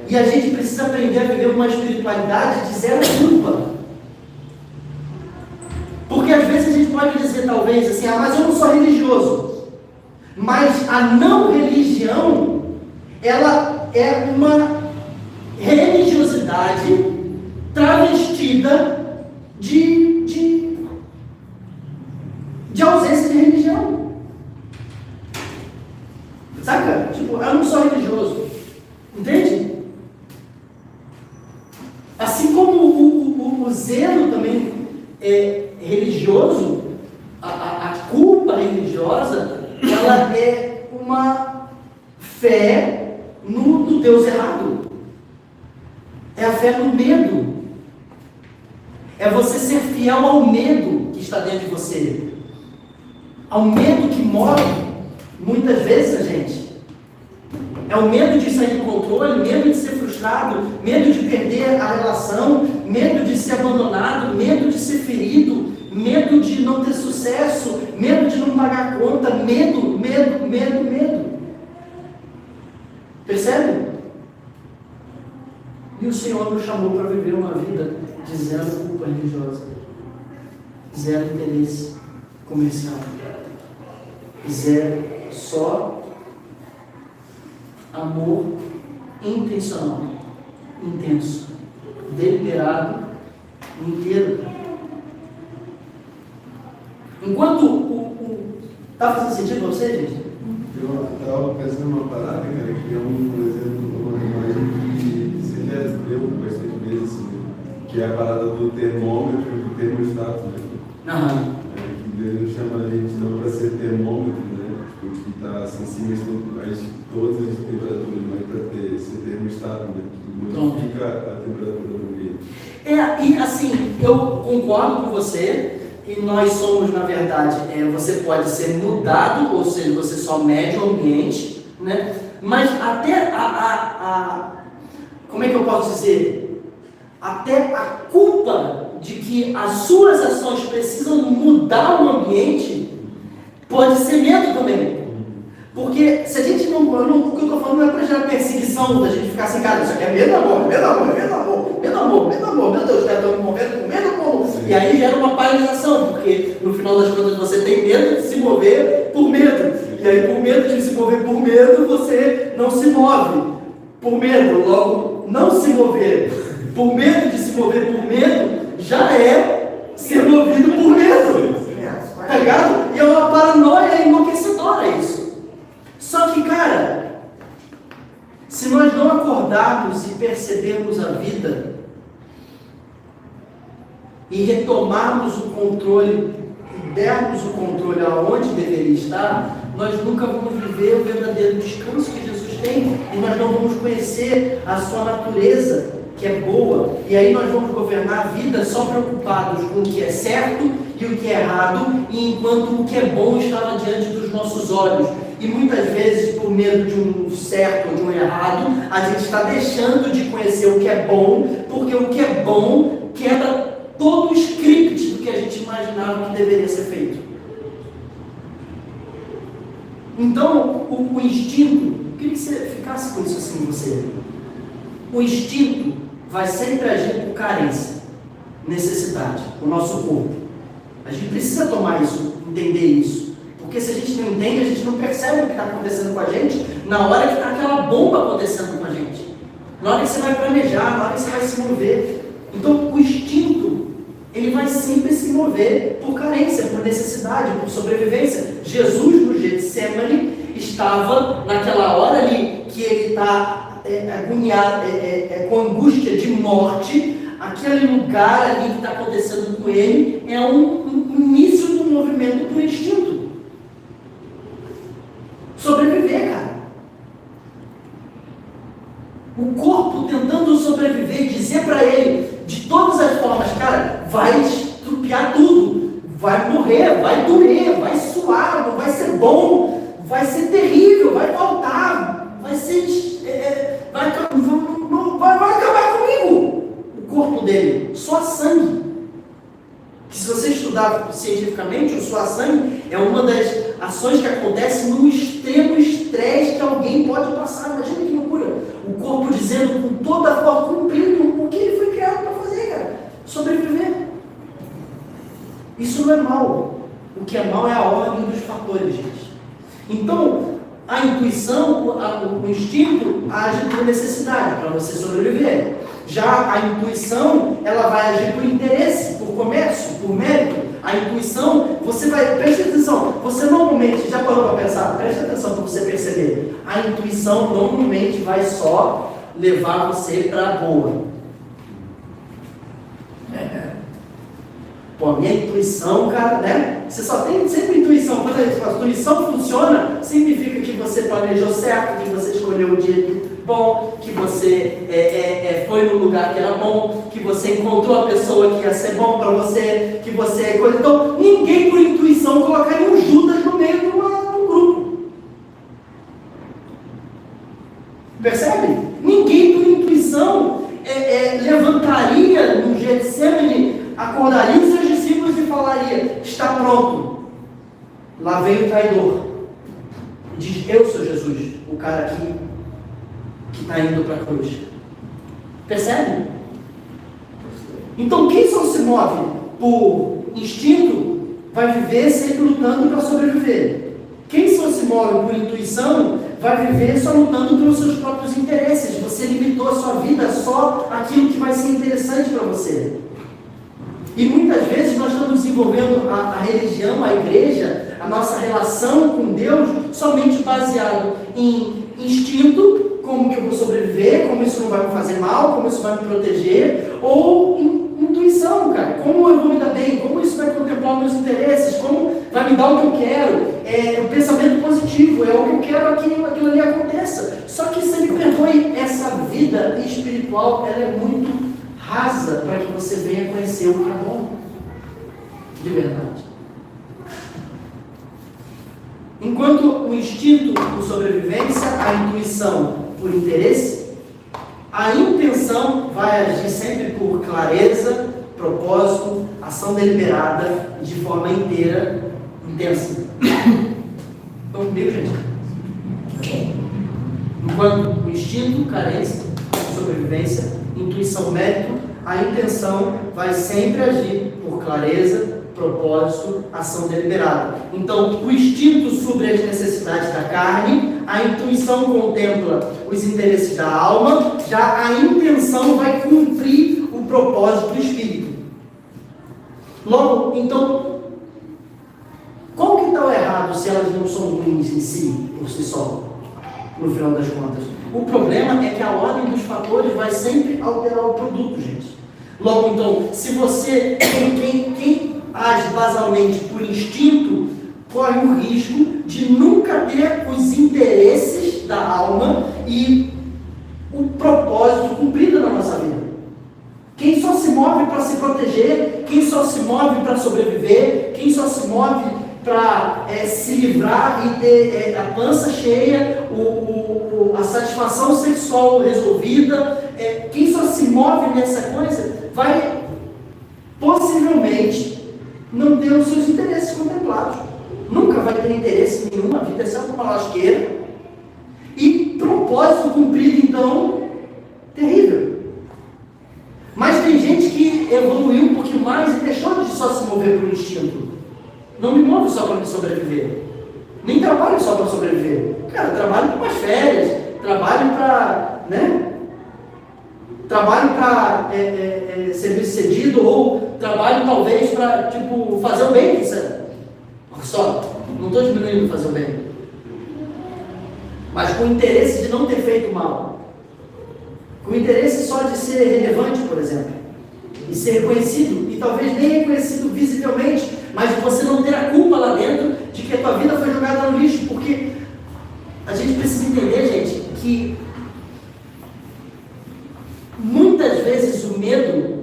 E a gente precisa aprender a viver uma espiritualidade de zero culpa. Porque às vezes a gente pode dizer talvez assim, mas eu não sou religioso. Mas a não religião, ela é uma religiosidade travestida de ausência de religião. Saca? Tipo, eu não sou religioso. Entende? Assim como o zelo também é religioso, a culpa religiosa, ela é uma fé no Deus errado. É a fé no medo. É você ser fiel ao medo que está dentro de você. Ao medo que move muitas vezes a gente. É o medo de sair do controle, medo de ser frustrado, medo de perder a relação, medo de ser abandonado, medo de ser ferido, medo de não ter sucesso, medo de não pagar a conta, medo. Percebe? E o Senhor nos chamou para viver uma vida de zero culpa religiosa, zero interesse comercial, zero só amor intencional, intenso, deliberado, inteiro. Enquanto Tá fazendo sentido pra você, gente? Eu estava pensando numa parada, cara, que é um exemplo, uma imagem que você já deu bastante vezes, assim, que é a parada do termômetro e do termostato, né? Aham. Que Deus nos chama a gente não para ser termômetro, né? Tipo, que está sensível a todas as temperaturas, mas para ser termostato, né? Que modifica a temperatura do ambiente. E assim, eu concordo com você, e nós somos, na verdade, você pode ser mudado, ou seja, você só mede o ambiente, né? Mas até como é que eu posso dizer? Até a culpa de que as suas ações precisam mudar o ambiente pode ser medo também. Porque se a gente não. O que eu estou falando não é para gerar perseguição, da gente ficar assim, cara, isso aqui é medo, amor, medo, amor, medo, amor, medo, amor, medo, amor, meu Deus, estão me movendo com medo, amor. E aí gera uma paralisação, porque no final das contas você tem medo de se mover por medo. E aí, por medo de se mover por medo, você não se move por medo. Logo, não se mover por medo de se mover por medo já é ser movido por medo. Tá ligado? E é uma paranoia enlouquecedora isso. Só que, cara, se nós não acordarmos e percebermos a vida e retomarmos o controle e dermos o controle aonde deveria estar, nós nunca vamos viver o verdadeiro descanso que Jesus tem e nós não vamos conhecer a sua natureza, que é boa, e aí nós vamos governar a vida só preocupados com o que é certo e o que é errado, e enquanto o que é bom estava diante dos nossos olhos. E muitas vezes, por medo de um certo ou de um errado, a gente está deixando de conhecer o que é bom, porque o que é bom quebra todo o script do que a gente imaginava que deveria ser feito. Então, o instinto, eu queria que você ficasse com isso assim em você. O instinto vai sempre agir por carência, necessidade, o nosso corpo. A gente precisa tomar isso, entender isso. Porque se a gente não entende, a gente não percebe o que está acontecendo com a gente na hora que está aquela bomba acontecendo com a gente. Na hora que você vai planejar, na hora que você vai se mover. Então, o instinto, ele vai sempre se mover por carência, por necessidade, por sobrevivência. Jesus, no Getsemane, estava naquela hora ali que ele está agoniado, com angústia de morte. Aquele lugar ali que está acontecendo com ele é um início do movimento do instinto. Sobreviver, cara. O corpo tentando sobreviver, dizer para ele, de todas as formas, cara, vai estrupiar tudo, vai morrer, vai doer, vai suar, não vai ser bom, vai ser terrível, vai faltar, vai ser, vai acabar comigo. O corpo dele, só sangue. Que se você estudar cientificamente, o suar sangue é uma das ações que acontece no extremo estresse que alguém pode passar. Imagina que loucura. O corpo dizendo com toda a força, cumprindo o que ele foi criado para fazer, cara. Sobreviver. Isso não é mal. O que é mal é a ordem dos fatores, gente. Então, a intuição, o instinto age por necessidade, para você sobreviver. Já a intuição, ela vai agir por interesse, por comércio, por mérito. A intuição, você vai, preste atenção, você normalmente, já parou para pensar? Preste atenção para você perceber. A intuição normalmente vai só levar você para a boa. Pô, a minha intuição, cara, né? Você só tem sempre intuição. Quando a intuição funciona, significa que você planejou certo, que você escolheu o dia bom, que você foi no lugar que era bom, que você encontrou a pessoa que ia ser bom para você, que você... Então, ninguém por intuição colocaria um Judas no meio de um grupo. Percebe? Ninguém por intuição levantaria no Getsemane, acordaria os seus discípulos e falaria, está pronto, lá vem o traidor. E diz, eu sou Jesus, o cara que está indo para a cruz. Percebe? Então quem só se move por instinto vai viver sempre lutando para sobreviver. Quem só se move por intuição vai viver só lutando pelos seus próprios interesses. Você limitou a sua vida só àquilo que vai ser interessante para você. E muitas vezes nós estamos desenvolvendo a religião, a igreja, a nossa relação com Deus somente baseado em instinto, como que eu vou sobreviver, como isso não vai me fazer mal, como isso vai me proteger, ou intuição, cara, como eu vou me dar bem, como isso vai contemplar meus interesses, como vai me dar o que eu quero, o pensamento positivo, é o que eu quero que aquilo ali aconteça. Só que se ele perdoe, essa vida espiritual, ela é muito rasa para que você venha conhecer o que é bom, de verdade. Enquanto o instinto por sobrevivência, a intuição por interesse, a intenção vai agir sempre por clareza, propósito, ação deliberada e de forma inteira, intensa. Estão comigo, gente? Enquanto o instinto, carência, sobrevivência, intuição, mérito, a intenção vai sempre agir por clareza, propósito, ação deliberada. Então, o instinto supre as necessidades da carne, a intuição contempla os interesses da alma, já a intenção vai cumprir o propósito do espírito. Logo, então, qual que está o errado se elas não são ruins em si, por si só, no final das contas? O problema é que a ordem dos fatores vai sempre alterar o produto, gente. Logo, então, se você, quem age basalmente por instinto, corre o risco de nunca ter os interesses da alma e o propósito cumprido na nossa vida. Quem só se move para se proteger, quem só se move para sobreviver, quem só se move para se livrar e ter a pança cheia, a satisfação sexual resolvida, quem só se move nessa coisa, vai possivelmente não ter os seus interesses contemplados. Nunca vai ter interesse nenhum na vida, exceto uma lasqueira. E propósito cumprido, então, terrível. Mas tem gente que evoluiu um pouquinho mais e deixou de só se mover por instinto. Não me movo só para me sobreviver. Nem trabalho só para sobreviver. Cara, trabalho para umas férias, trabalho para, trabalho para ser bem-sucedido, ou trabalho talvez para, fazer o bem, sabe? Só, não estou diminuindo fazer o bem, mas com o interesse de não ter feito mal, com o interesse só de ser relevante, por exemplo, e ser reconhecido, e talvez nem reconhecido visivelmente, mas de você não ter a culpa lá dentro de que a tua vida foi jogada no lixo, porque a gente precisa entender, gente, que muitas vezes o medo,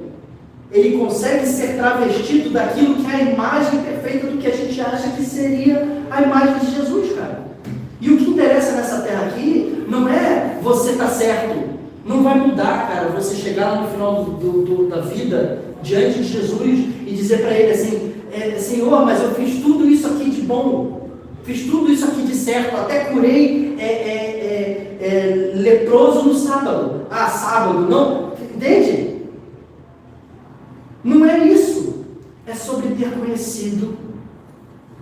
ele consegue ser travestido daquilo que é a imagem perfeita do que a gente acha que seria a imagem de Jesus, cara. E o que interessa nessa terra aqui não é você estar certo. Não vai mudar, cara, você chegar lá no final da vida, diante de Jesus, e dizer para ele assim, Senhor, mas eu fiz tudo isso aqui de bom, fiz tudo isso aqui de certo, até curei leproso no sábado. Sábado, não? Entende? Não é isso. É sobre ter conhecido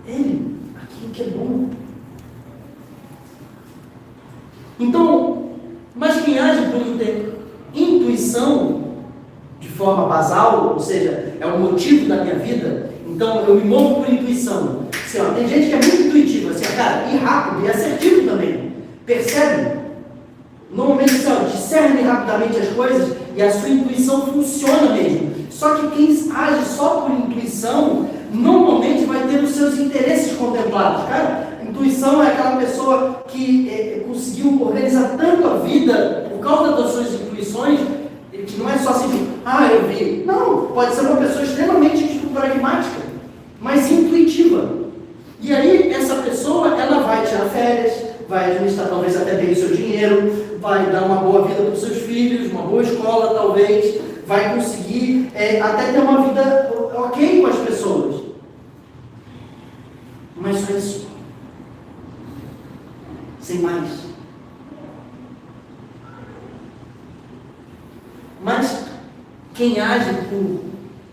Ele, aquilo que é bom. Então, mas quem age por intuição, de forma basal, ou seja, é o motivo da minha vida, então eu me movo por intuição. Assim, tem gente que é muito intuitiva, assim, cara, e rápido, e assertivo também. Percebe? Normalmente, discerne rapidamente as coisas e a sua intuição funciona mesmo. Só que quem age só por intuição, normalmente vai ter os seus interesses contemplados. Cara, intuição é aquela pessoa que conseguiu organizar tanto a vida por causa das suas intuições, que não é só assim, eu vi. Não, pode ser uma pessoa extremamente pragmática, mas intuitiva. E aí, essa pessoa, ela vai tirar férias, vai administrar talvez até bem o seu dinheiro, vai dar uma boa vida para os seus filhos, uma boa escola talvez, vai conseguir até ter uma vida ok com as pessoas. Mas só isso. Sem mais. Mas quem age por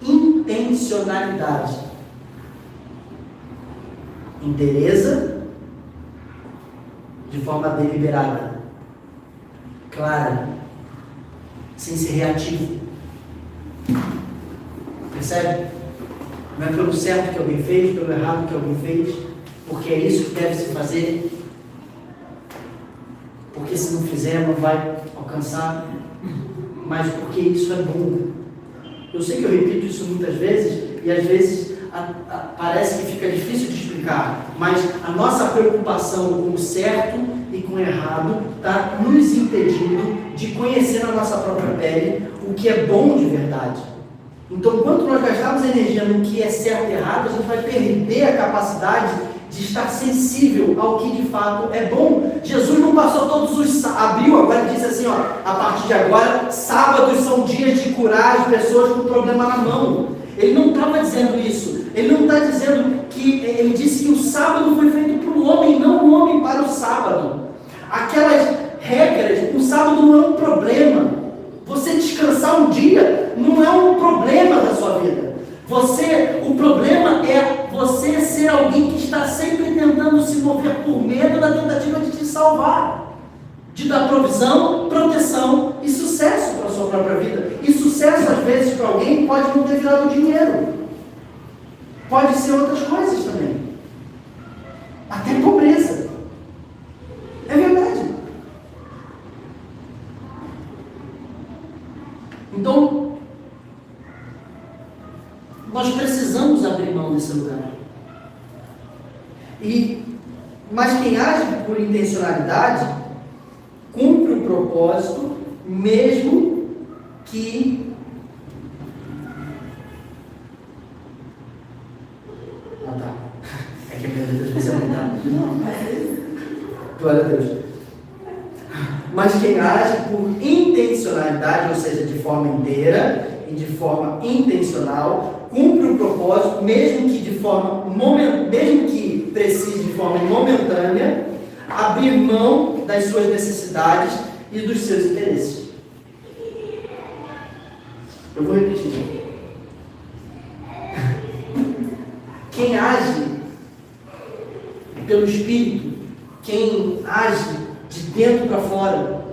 intencionalidade, inteireza, de forma deliberada, clara, sem ser reativo. Percebe? Não é pelo certo que alguém fez, pelo errado que alguém fez, porque é isso que deve se fazer, porque se não fizer não vai alcançar, mas porque isso é bom. Eu sei que eu repito isso muitas vezes, e às vezes parece que fica difícil de explicar, mas a nossa preocupação com o certo e com o errado está nos impedindo de conhecer na nossa própria pele o que é bom de verdade. Então, quando nós gastarmos energia no que é certo e errado, a gente vai perder a capacidade de estar sensível ao que de fato é bom. Jesus não passou todos os... abriu agora e disse assim, ó, a partir de agora, sábados são dias de curar as pessoas com problema na mão. Ele não estava dizendo isso. Ele não está dizendo que... Ele disse que o sábado foi feito para o homem, não o homem para o sábado. Aquelas regras, o sábado não é um problema. Você descansar um dia não é um problema da sua vida. O problema é você ser alguém que está sempre tentando se mover por medo da tentativa de te salvar, de dar provisão, proteção e sucesso para a sua própria vida. E sucesso, às vezes, para alguém pode não ter virado dinheiro. Pode ser outras coisas também. Até pobreza. É verdade. Então, nós precisamos abrir mão desse lugar. Mas quem age por intencionalidade cumpre o propósito, mesmo que é que a minha vida às vezes é muito glória a Deus. Mas quem age por intencionalidade, ou seja, de forma inteira e de forma intencional, cumpre o propósito, mesmo que precise de forma momentânea, abrir mão das suas necessidades e dos seus interesses. Eu vou repetir. Quem age pelo Espírito, quem age de dentro para fora,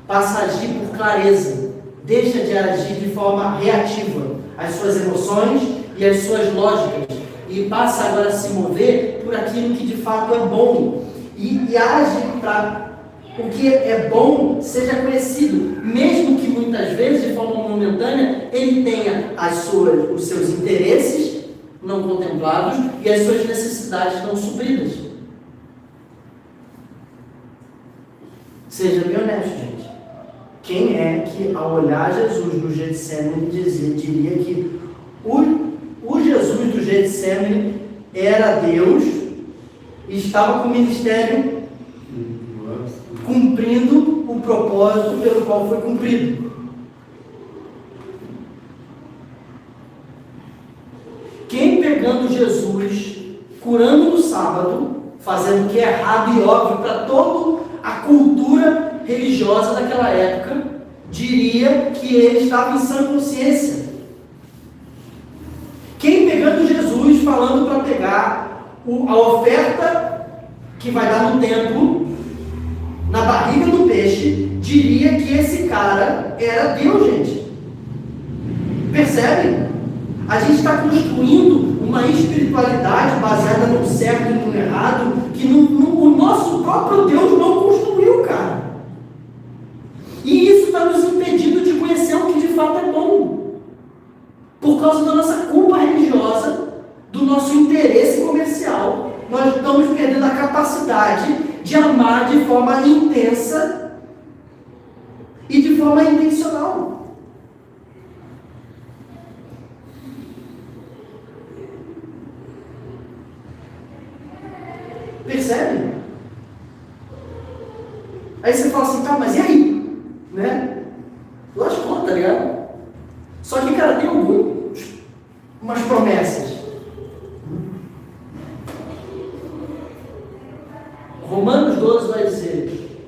passa a agir por clareza, deixa de agir de forma reativa às suas emoções e às suas lógicas, e passa agora a se mover por aquilo que de fato é bom, e age para o que é bom seja conhecido, mesmo que muitas vezes, de forma momentânea, ele tenha os seus interesses não contemplados e as suas necessidades não supridas. Seja bem honesto, gente. Quem é que, ao olhar Jesus no Getsemane, diria que o Jesus do Getsemane era Deus e estava com o ministério cumprindo o propósito pelo qual foi cumprido? Quem pegando Jesus, curando no sábado, fazendo o que é errado e óbvio para toda a cultura religiosa daquela época, diria que ele estava em sã consciência? Quem pegando Jesus, falando para pegar a oferta que vai dar no templo, na barriga do peixe, diria que esse cara era Deus, gente? Percebem? A gente está construindo uma espiritualidade baseada no certo e no errado, que o nosso próprio Deus não construiu, cara. E isso está nos impedindo de conhecer o que de fato é bom, por causa da nossa culpa religiosa, do nosso interesse comercial. Nós estamos perdendo a capacidade de amar de forma intensa e de forma intencional. Percebe? Aí você fala assim, tá, mas e aí? Né? Lógico, tá ligado? Só que, cara, tem umas promessas. Romanos 12 vai dizer: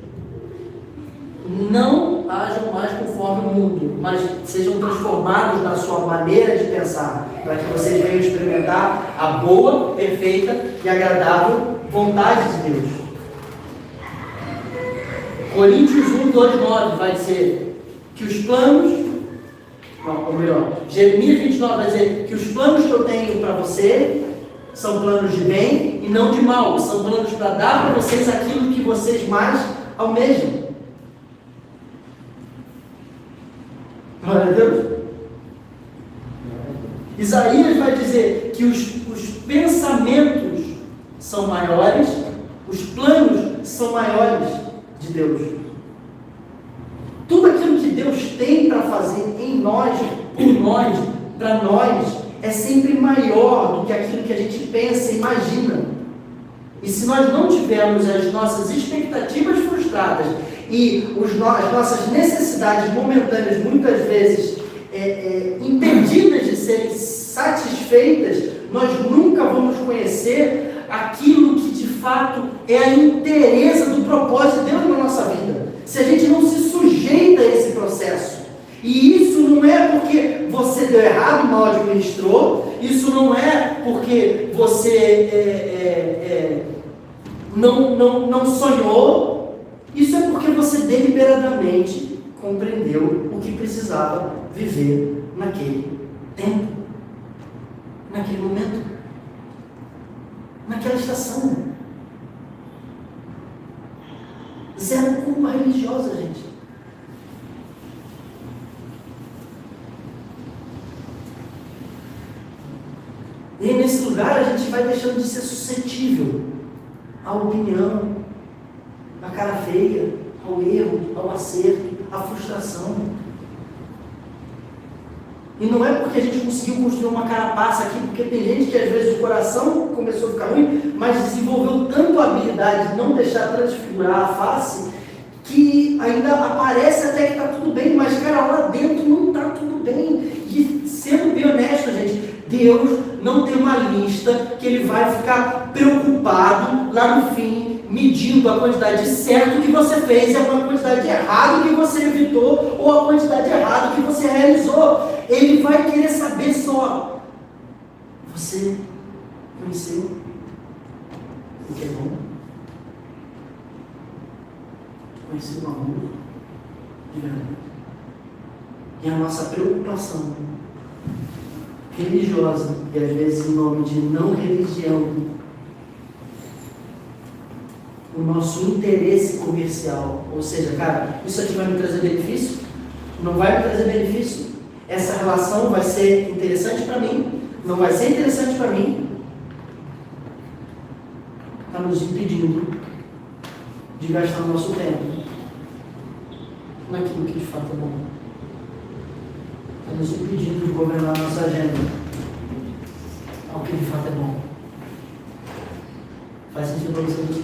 não hajam mais conforme o mundo, mas sejam transformados na sua maneira de pensar, para que vocês venham experimentar a boa, perfeita e agradável vontade de Deus. Coríntios 1:2-9 vai dizer que os planos, ou melhor, Jeremias 29 vai dizer que os planos que eu tenho para você são planos de bem e não de mal. São planos para dar para vocês aquilo que vocês mais almejam. Glória a Deus. Isaías vai dizer que os pensamentos são maiores, os planos são maiores de Deus. Tudo aquilo que Deus tem para fazer em nós, por nós, para nós, é sempre maior do que aquilo que a gente pensa e imagina. E se nós não tivermos as nossas expectativas frustradas e as nossas necessidades momentâneas, muitas vezes impedidas de serem satisfeitas, nós nunca vamos conhecer aquilo que de fato é a inteireza do propósito de Deus na nossa vida. Se a gente não se sujeita a esse processo. E isso não é porque você deu errado, mal administrou, isso não é porque você não sonhou, isso é porque você deliberadamente compreendeu o que precisava viver naquele tempo, naquele momento, naquela estação. Zero culpa religiosa, gente. E nesse lugar a gente vai deixando de ser suscetível à opinião, à cara feia, ao erro, ao acerto, à frustração. E não é porque a gente conseguiu construir uma carapaça aqui, porque tem gente que às vezes o coração começou a ficar ruim, mas desenvolveu tanto a habilidade de não deixar transfigurar a face, que ainda aparece até que está tudo bem, mas cara, lá dentro não está tudo bem. E sendo bem honesto, gente, Deus não tem uma lista que Ele vai ficar preocupado lá no fim, medindo a quantidade certa que você fez e a quantidade errada que você evitou ou a quantidade errada que você realizou. Ele vai querer saber só: você conheceu o que é bom? Conheceu o amor de verdade? E a nossa preocupação religiosa, e às vezes em nome de não religião, o nosso interesse comercial, ou seja, cara, isso aqui vai me trazer benefício? Não vai me trazer benefício? Essa relação vai ser interessante para mim? Não vai ser interessante para mim? Está nos impedindo de gastar o nosso tempo naquilo que de fato é bom. Está nos impedindo de governar a nossa agenda ao que de fato é bom. Faz sentido para você isso?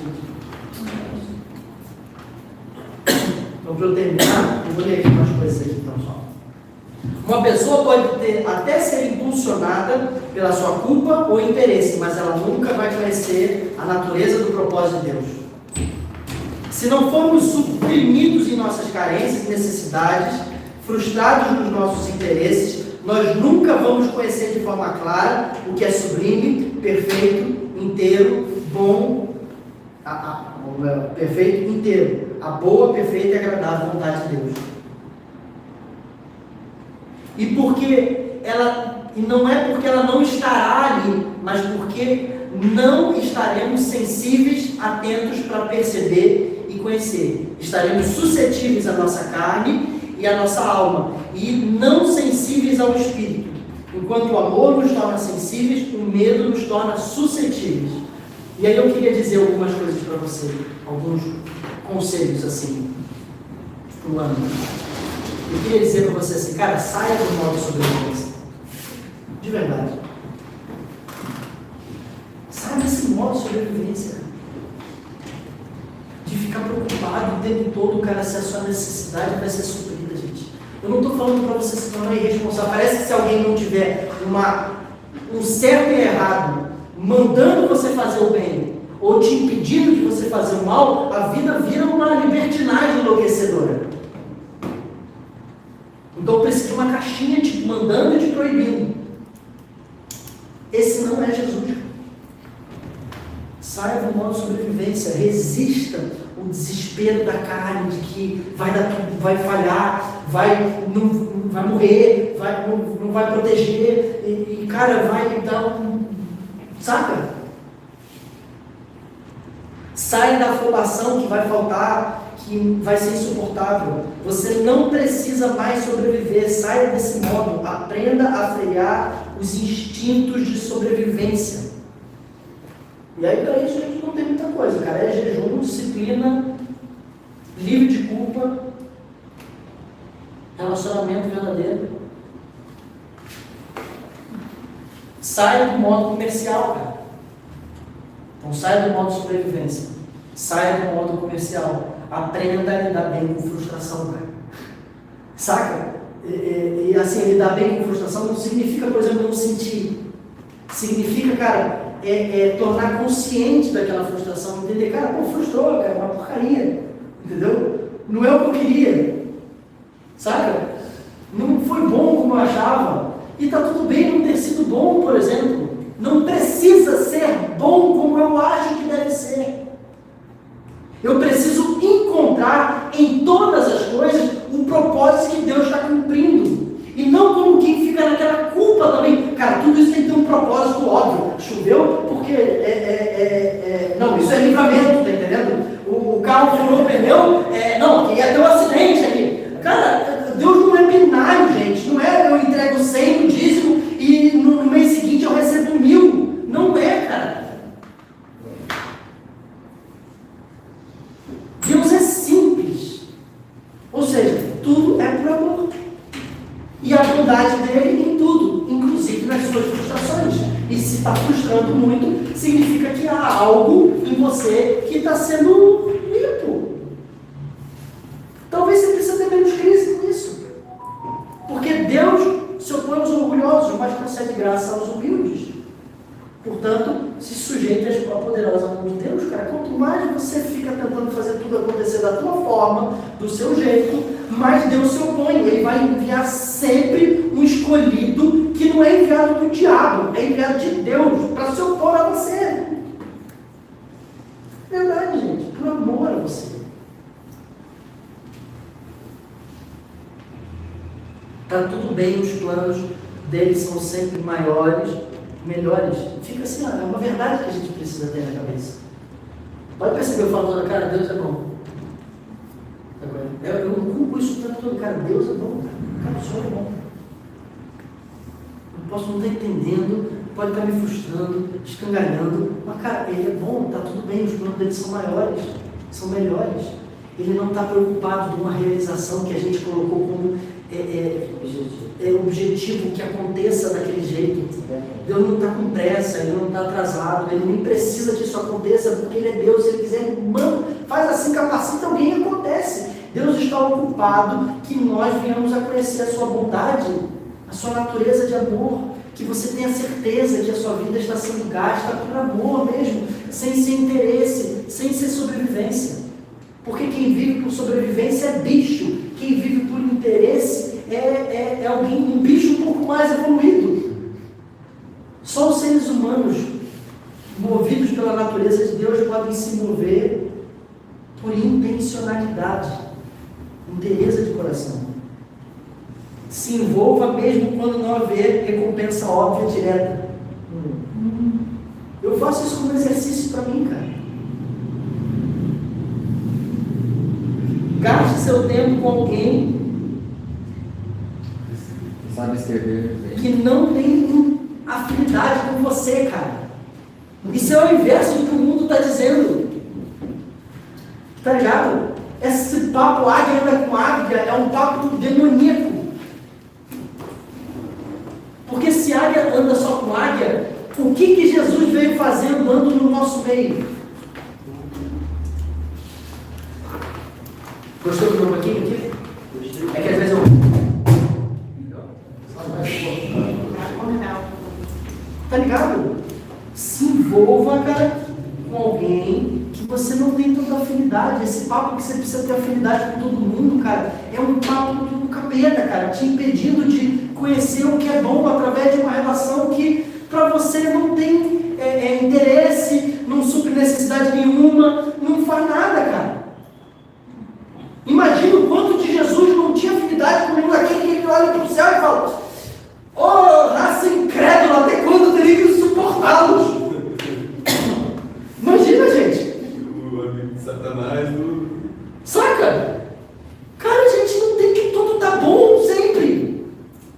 Então, para eu terminar, eu vou ler aqui umas coisas aqui, então, só. Uma pessoa pode até ser impulsionada pela sua culpa ou interesse, mas ela nunca vai conhecer a natureza do propósito de Deus. Se não formos suprimidos em nossas carências e necessidades, frustrados nos nossos interesses, nós nunca vamos conhecer de forma clara o que é sublime, perfeito, inteiro, bom, perfeito, inteiro, a boa, perfeita e agradável vontade de Deus. E não é porque ela não estará ali, mas porque não estaremos sensíveis, atentos para perceber e conhecer. Estaremos suscetíveis à nossa carne e à nossa alma, e não sensíveis ao espírito. Enquanto o amor nos torna sensíveis, o medo nos torna suscetíveis. E aí eu queria dizer algumas coisas para você, alguns conselhos assim, pro ano. Eu queria dizer para você assim, cara, saia do modo sobrevivência. De verdade. Saia desse modo sobrevivência. De ficar preocupado o tempo todo, cara, se a sua necessidade vai ser suprida, gente. Eu não estou falando para você se tornar irresponsável. Parece que se alguém não tiver um certo e errado, mandando você fazer o bem, ou te impedindo de você fazer o mal, a vida vira uma libertinagem enlouquecedora. Então precisa de uma caixinha te mandando e te proibindo. Esse não é Jesus. Saia do modo sobrevivência, resista o desespero da carne de que vai dar tudo, vai falhar, não vai morrer, não vai proteger, e cara, vai dar Saca? Sai da afobação que vai faltar, que vai ser insuportável. Você não precisa mais sobreviver. Saia desse modo. Aprenda a frear os instintos de sobrevivência. E aí, para isso, a gente não tem muita coisa, cara. É jejum, disciplina, livre de culpa, relacionamento verdadeiro. Saia do modo comercial, cara. Então, saia do modo sobrevivência. Saia do modo comercial. Aprenda a lidar bem com frustração, cara. Saca? E assim, lidar bem com frustração não significa, por exemplo, não sentir. Significa, cara, tornar consciente daquela frustração. Entender, cara, pô, frustrou, cara, é uma porcaria. Entendeu? Não é o que eu queria. Saca? Não foi bom como eu achava. E tá tudo bem não ter sido bom, por exemplo. Não precisa ser bom como eu acho que deve ser. Eu preciso encontrar em todas as coisas o propósito que Deus está cumprindo. E não como quem fica naquela culpa também. Cara, tudo isso tem que ter um propósito óbvio. Choveu porque não, isso é livramento, tá entendendo? O carro furou o pneu, não, aqui ia ter um acidente aqui. Cara, Deus não é binário, gente. Não é eu entrego 100 no dízimo e no mês seguinte eu recebo 1000. Não é, cara. Deus é simples. Ou seja, tudo é por amor. E a bondade dele em tudo, inclusive nas suas frustrações. E se está frustrando muito, significa que há algo em você que está sendo limpo. Talvez você precise ter menos crise com isso. Porque Deus se opõe aos orgulhosos, mas concede graça aos humildes. Portanto, se sujeite à poderosa mão de Deus, cara. Quanto mais você fica tentando fazer tudo acontecer da tua forma, do seu jeito, mais Deus se opõe. Ele vai enviar sempre um escolhido que não é enviado do diabo, é enviado de Deus para se opor a você. Verdade, gente. Por amor a você. Está tudo bem, os planos deles são sempre maiores, melhores. Fica assim, é uma verdade que a gente precisa ter na cabeça. Pode perceber, eu falo toda, cara, Deus é bom. Eu não culpo isso o tempo todo, cara, Deus é bom, cara, o Senhor é bom. Eu posso não estar entendendo, pode estar me frustrando, escangalhando, mas cara, Ele é bom, está tudo bem, os planos dele são maiores, são melhores. Ele não está preocupado de uma realização que a gente colocou como objetivo que aconteça daquele jeito. Deus não está com pressa, Ele não está atrasado, Ele nem precisa que isso aconteça, porque Ele é Deus. Se Ele quiser, manda, faz assim, capacita alguém e acontece. Deus está ocupado que nós venhamos a conhecer a sua bondade, a sua natureza de amor, que você tenha certeza que a sua vida está sendo gasta por amor mesmo, sem ser interesse, sem ser sobrevivência. Porque quem vive por sobrevivência é bicho, quem vive por interesse é alguém, um bicho um pouco mais evoluído. Só os seres humanos, movidos pela natureza de Deus, podem se mover por intencionalidade, interesse de coração. Se envolva mesmo quando não haver recompensa óbvia direta. Eu faço isso como exercício para mim, cara. Gaste seu tempo com alguém sabe escrever que não tem afinidade com você, cara. Isso é o inverso do que o mundo está dizendo. Tá ligado? Esse papo águia anda com águia é um papo demoníaco. Porque se águia anda só com águia, o que Jesus veio fazer andando no nosso meio? Gostou do meu pouquinho aqui? É que às vezes eu... Tá ligado? Se envolva, cara, com alguém que você não tem tanta afinidade. Esse papo que você precisa ter afinidade com todo mundo, cara, é um papo do capeta, cara, te impedindo de conhecer o que é bom através de uma relação que para você não tem interesse, não supre necessidade nenhuma, não faz nada, cara. Imagina o quanto de Jesus não tinha afinidade com nenhum daquele que ele olha para o céu e fala: "Oh, raça incrédula, até quando eu teria que suportá-los?" livro de Satanás, tudo. Saca? Cara, a gente não tem que tudo tá bom sempre.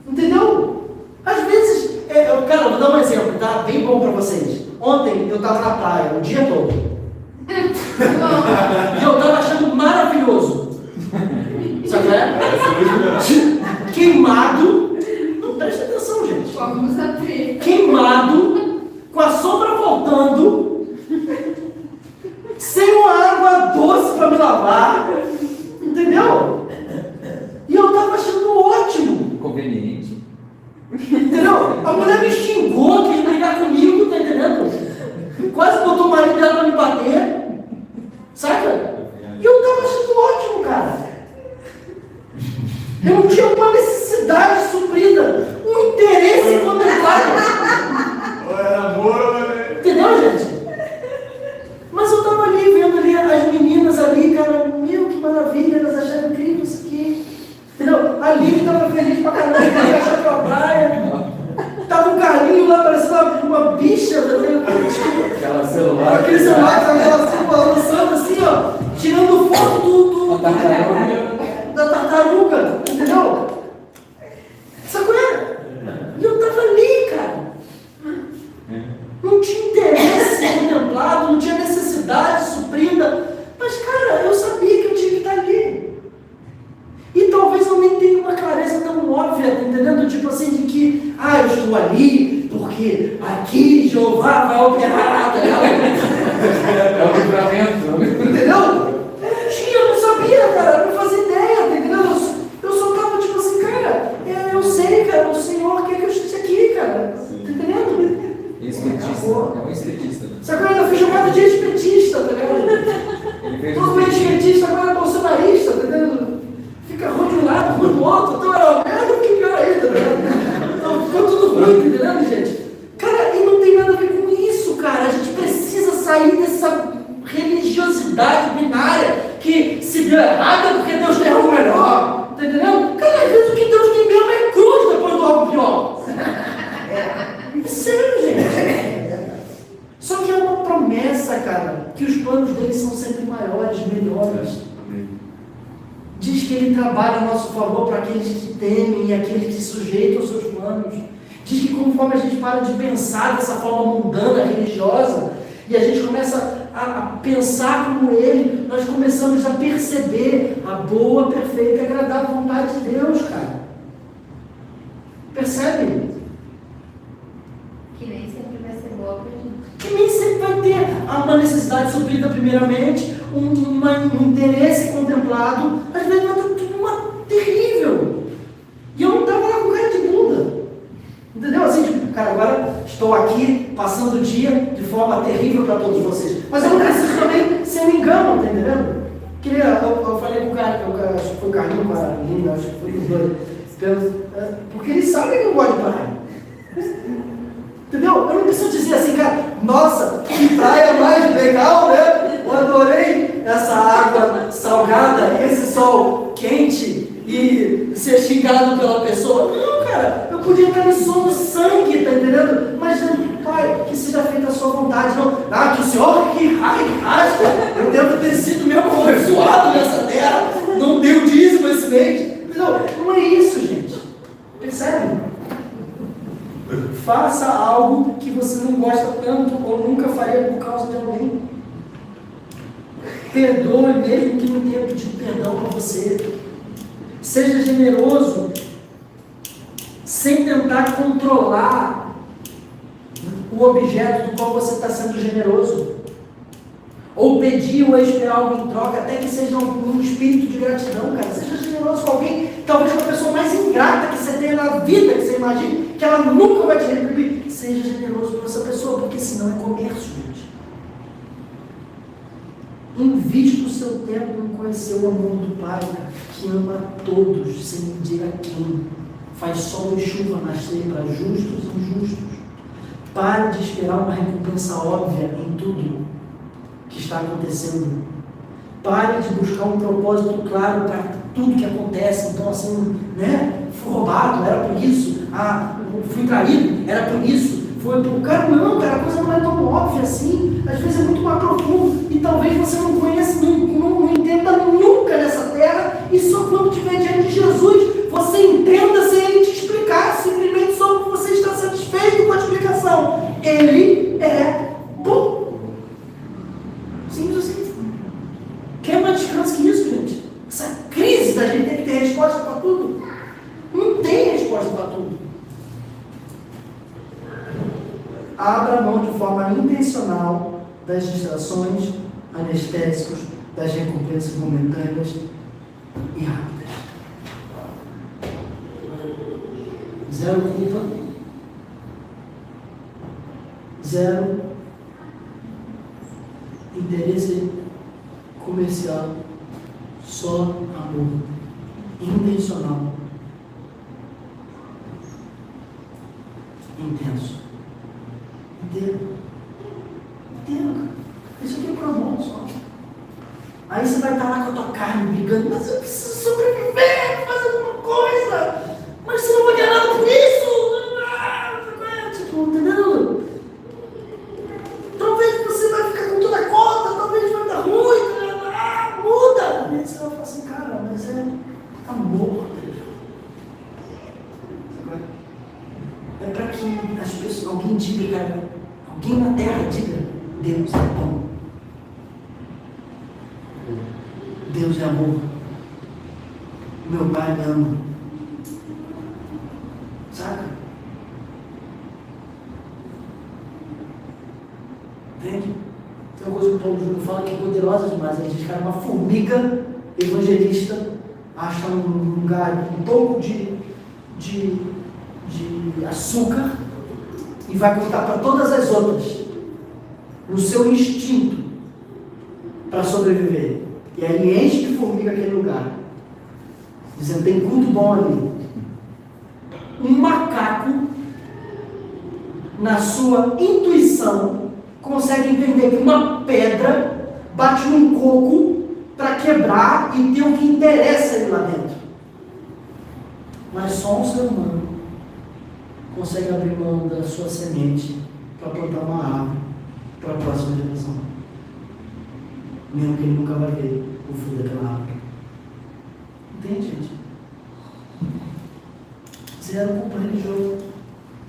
Entendeu? Às vezes, cara, eu vou dar um exemplo, tá? Bem bom pra vocês. Ontem eu tava na praia o dia todo. E eu tava achando maravilhoso. Sabe, né? Queimado. Não presta atenção, gente. Vamos abrir. Queimado, com a sombra voltando, sem uma água doce para me lavar, entendeu? E eu tava achando ótimo, Conveniente. entendeu? A mulher me xingou, quis brigar comigo, tá entendendo? Quase botou o marido dela para me bater, saca? E eu tava achando ótimo, cara. Eu não tinha uma necessidade suprida, um interesse contemplado. Ou era amor, ou era... Entendeu, gente? Mas eu tava ali, vendo ali as meninas ali, cara, meu, que maravilha, elas acharam incrível isso aqui. Entendeu? A Lívia tava feliz pra caramba, ia achar pra praia. Tava um carrinho lá, parecia uma bicha, Aquela celular. aquele celular que tava assim, balançando assim, ó, tirando foto da tartaruga, entendeu? Sabe qual é? E eu tava ali, cara. Não tinha interesse contemplado, não tinha necessidade suprida. Mas, cara, eu sabia que eu tinha que estar ali. E talvez eu nem tenha uma clareza tão óbvia, tá entendendo? Tipo assim, de que, eu estou ali porque aqui Jeová vai operar, tá ligado? É o livramento. Entendeu? Eu não sabia, cara, eu não fazia ideia, tá entendendo? Eu só tava tipo assim, cara, eu sei, cara, o Senhor quer que eu esteja aqui, cara. Tá entendendo? Espiritista. É um espiritista. Sabe quando eu fui chamado de espiritista, tá ligado? Ele fez Todo mundo espiritista agora é bolsonarista, tá entendendo? Fica ruim de um lado, ruim do outro, então era merda, que pior aí, tá ligado? Então ficou tudo ruim, tá entendendo, gente? Cara, e não tem nada a ver com isso, cara. A gente precisa sair dessa religiosidade binária que se deu errado é porque Deus tem algo melhor, tá entendendo? Cara, às vezes o que Deus tem mesmo é cruz depois do algo pior. É sério, gente. Só que é uma promessa, cara, que os planos dele são sempre maiores, melhores. Diz que ele trabalha a nosso favor para aqueles que temem e aqueles que se sujeitam aos seus planos. Diz que conforme a gente para de pensar dessa forma mundana, religiosa, e a gente começa a pensar como ele, nós começamos a perceber a boa, perfeita e agradável vontade de Deus, cara. Percebe? Que nem sempre vai ser boa pra gente. Que nem sempre vai ter uma necessidade suprida primeiramente, um interesse contemplado, às vezes vai estar tudo terrível. E eu não estava lá com cara de bunda. Entendeu? Assim, tipo, cara, agora estou aqui passando o dia de forma terrível para todos vocês. Mas eu não preciso também ser um engano, tá entendendo? Eu falei com o cara, acho que foi o Carlinho, com a Linda, acho que foi os dois. Porque eles sabem que eu gosto de praia. Entendeu? Eu não preciso dizer assim, cara, nossa, que praia mais legal, né? Eu adorei essa água salgada, esse sol quente e ser xingado pela pessoa. Não, cara, eu podia estar me suando sangue, tá entendendo? Mas, Pai, que seja feita a sua vontade, não. Que o Senhor que rasga, eu devo ter sido mesmo abençoado nessa terra, não deu dízimo esse mês. Entendeu? Não é isso, gente. Percebe? Faça algo que você não gosta tanto ou nunca faria por causa de alguém. Perdoe mesmo que não tenha pedido perdão para você. Seja generoso sem tentar controlar o objeto do qual você está sendo generoso. Ou pedir ou esperar algo em troca, até que seja um espírito de gratidão, cara. Seja generoso com alguém, talvez com a pessoa mais ingrata que você tenha na vida, que você imagine, que ela nunca vai te retribuir. Seja generoso com essa pessoa, porque senão é comércio, gente. Invista o seu tempo em conhecer o amor do Pai, cara, que ama a todos, sem medir a quem. Faz sol e chuva nascer para justos e injustos. Pare de esperar uma recompensa óbvia em tudo que está acontecendo. Pare de buscar um propósito claro para tudo que acontece. Então, assim, né? Fui roubado, era por isso. Fui traído, era por isso. foi pro cara, não, cara, a coisa não é tão óbvia assim, às vezes é muito mais profundo, e talvez você não conheça, não entenda nunca nessa terra, e só quando estiver diante de Jesus, você entenda sem ele te explicar, simplesmente só porque você está satisfeito com a explicação. Ele é bom. Simples assim. Quer mais descanso que isso, gente? Essa crise da gente tem que ter resposta para tudo. Não tem resposta para tudo. Abra mão de forma intencional das distrações, anestésicos, das recompensas momentâneas e rápidas. Zero culpa. Zero interesse comercial. Só amor. Intencional. Intenso. Inteiro. Isso aqui é pro amor só. Aí você vai estar lá com a tua carne brigando, mas eu preciso sobreviver, fazer alguma coisa. Mas você não vai ganhar nada por isso. Tipo, entendeu? Talvez você vai ficar com toda a conta, talvez vai dar ruim. Muda. E aí você vai falar assim, cara, mas é amor. É para que as pessoas, alguém diga, cara, alguém na terra diga, Deus é bom. Deus é amor. Meu pai me ama. Saca? Entende? Tem uma coisa que o Paulo Júnior fala que é poderosa demais. Ele diz, cara, uma formiga evangelista acha um lugar, um pouco de açúcar e vai contar para todas as outras no seu instinto para sobreviver. E aí ele enche de formiga aquele lugar, dizendo, tem culto bom ali. Um macaco, na sua intuição, consegue entender que uma pedra bate num coco para quebrar e ter o que interessa ali lá dentro. Mas só um ser humano consegue abrir mão da sua semente para plantar uma árvore para a próxima geração. Mesmo que ele nunca vai ver o fruto daquela árvore. Entende, gente? Zero culpa religiosa,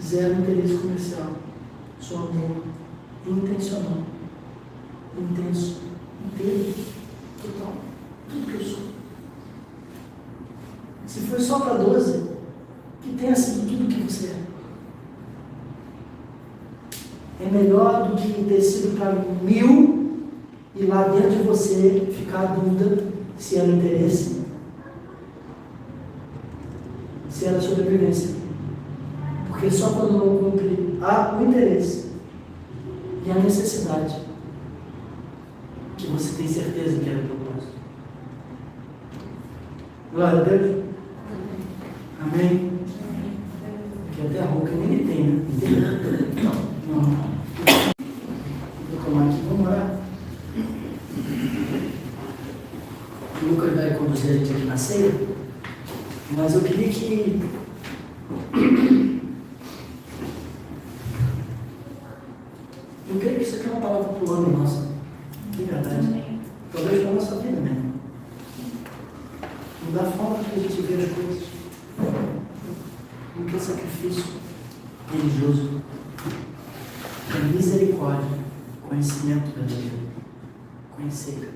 zero interesse comercial, só amor intencional, intenso, inteiro, total, tudo que eu sou. Se foi só para 12, que tenha sido tudo que você é. É melhor do que ter sido para 1000 e lá dentro de você ficar a dúvida se era interesse, se era sobrevivência. Porque só quando não cumpre o interesse e a necessidade que você tem certeza que era o propósito. Glória a Deus. Amém? Porque até a roupa nem ele tem, né? Não. Vou tomar aqui, vamos orar. O Lucas vai conduzir a gente aqui na ceia, mas eu queria que eu creio que isso aqui é uma palavra para o ano nosso. De verdade. Talvez para a nossa vida mesmo. Mudar a forma que a gente vê as coisas. Não quer sacrifício religioso. É misericórdia, conhecimento verdadeiro. Conhecer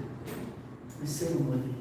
o amor dele.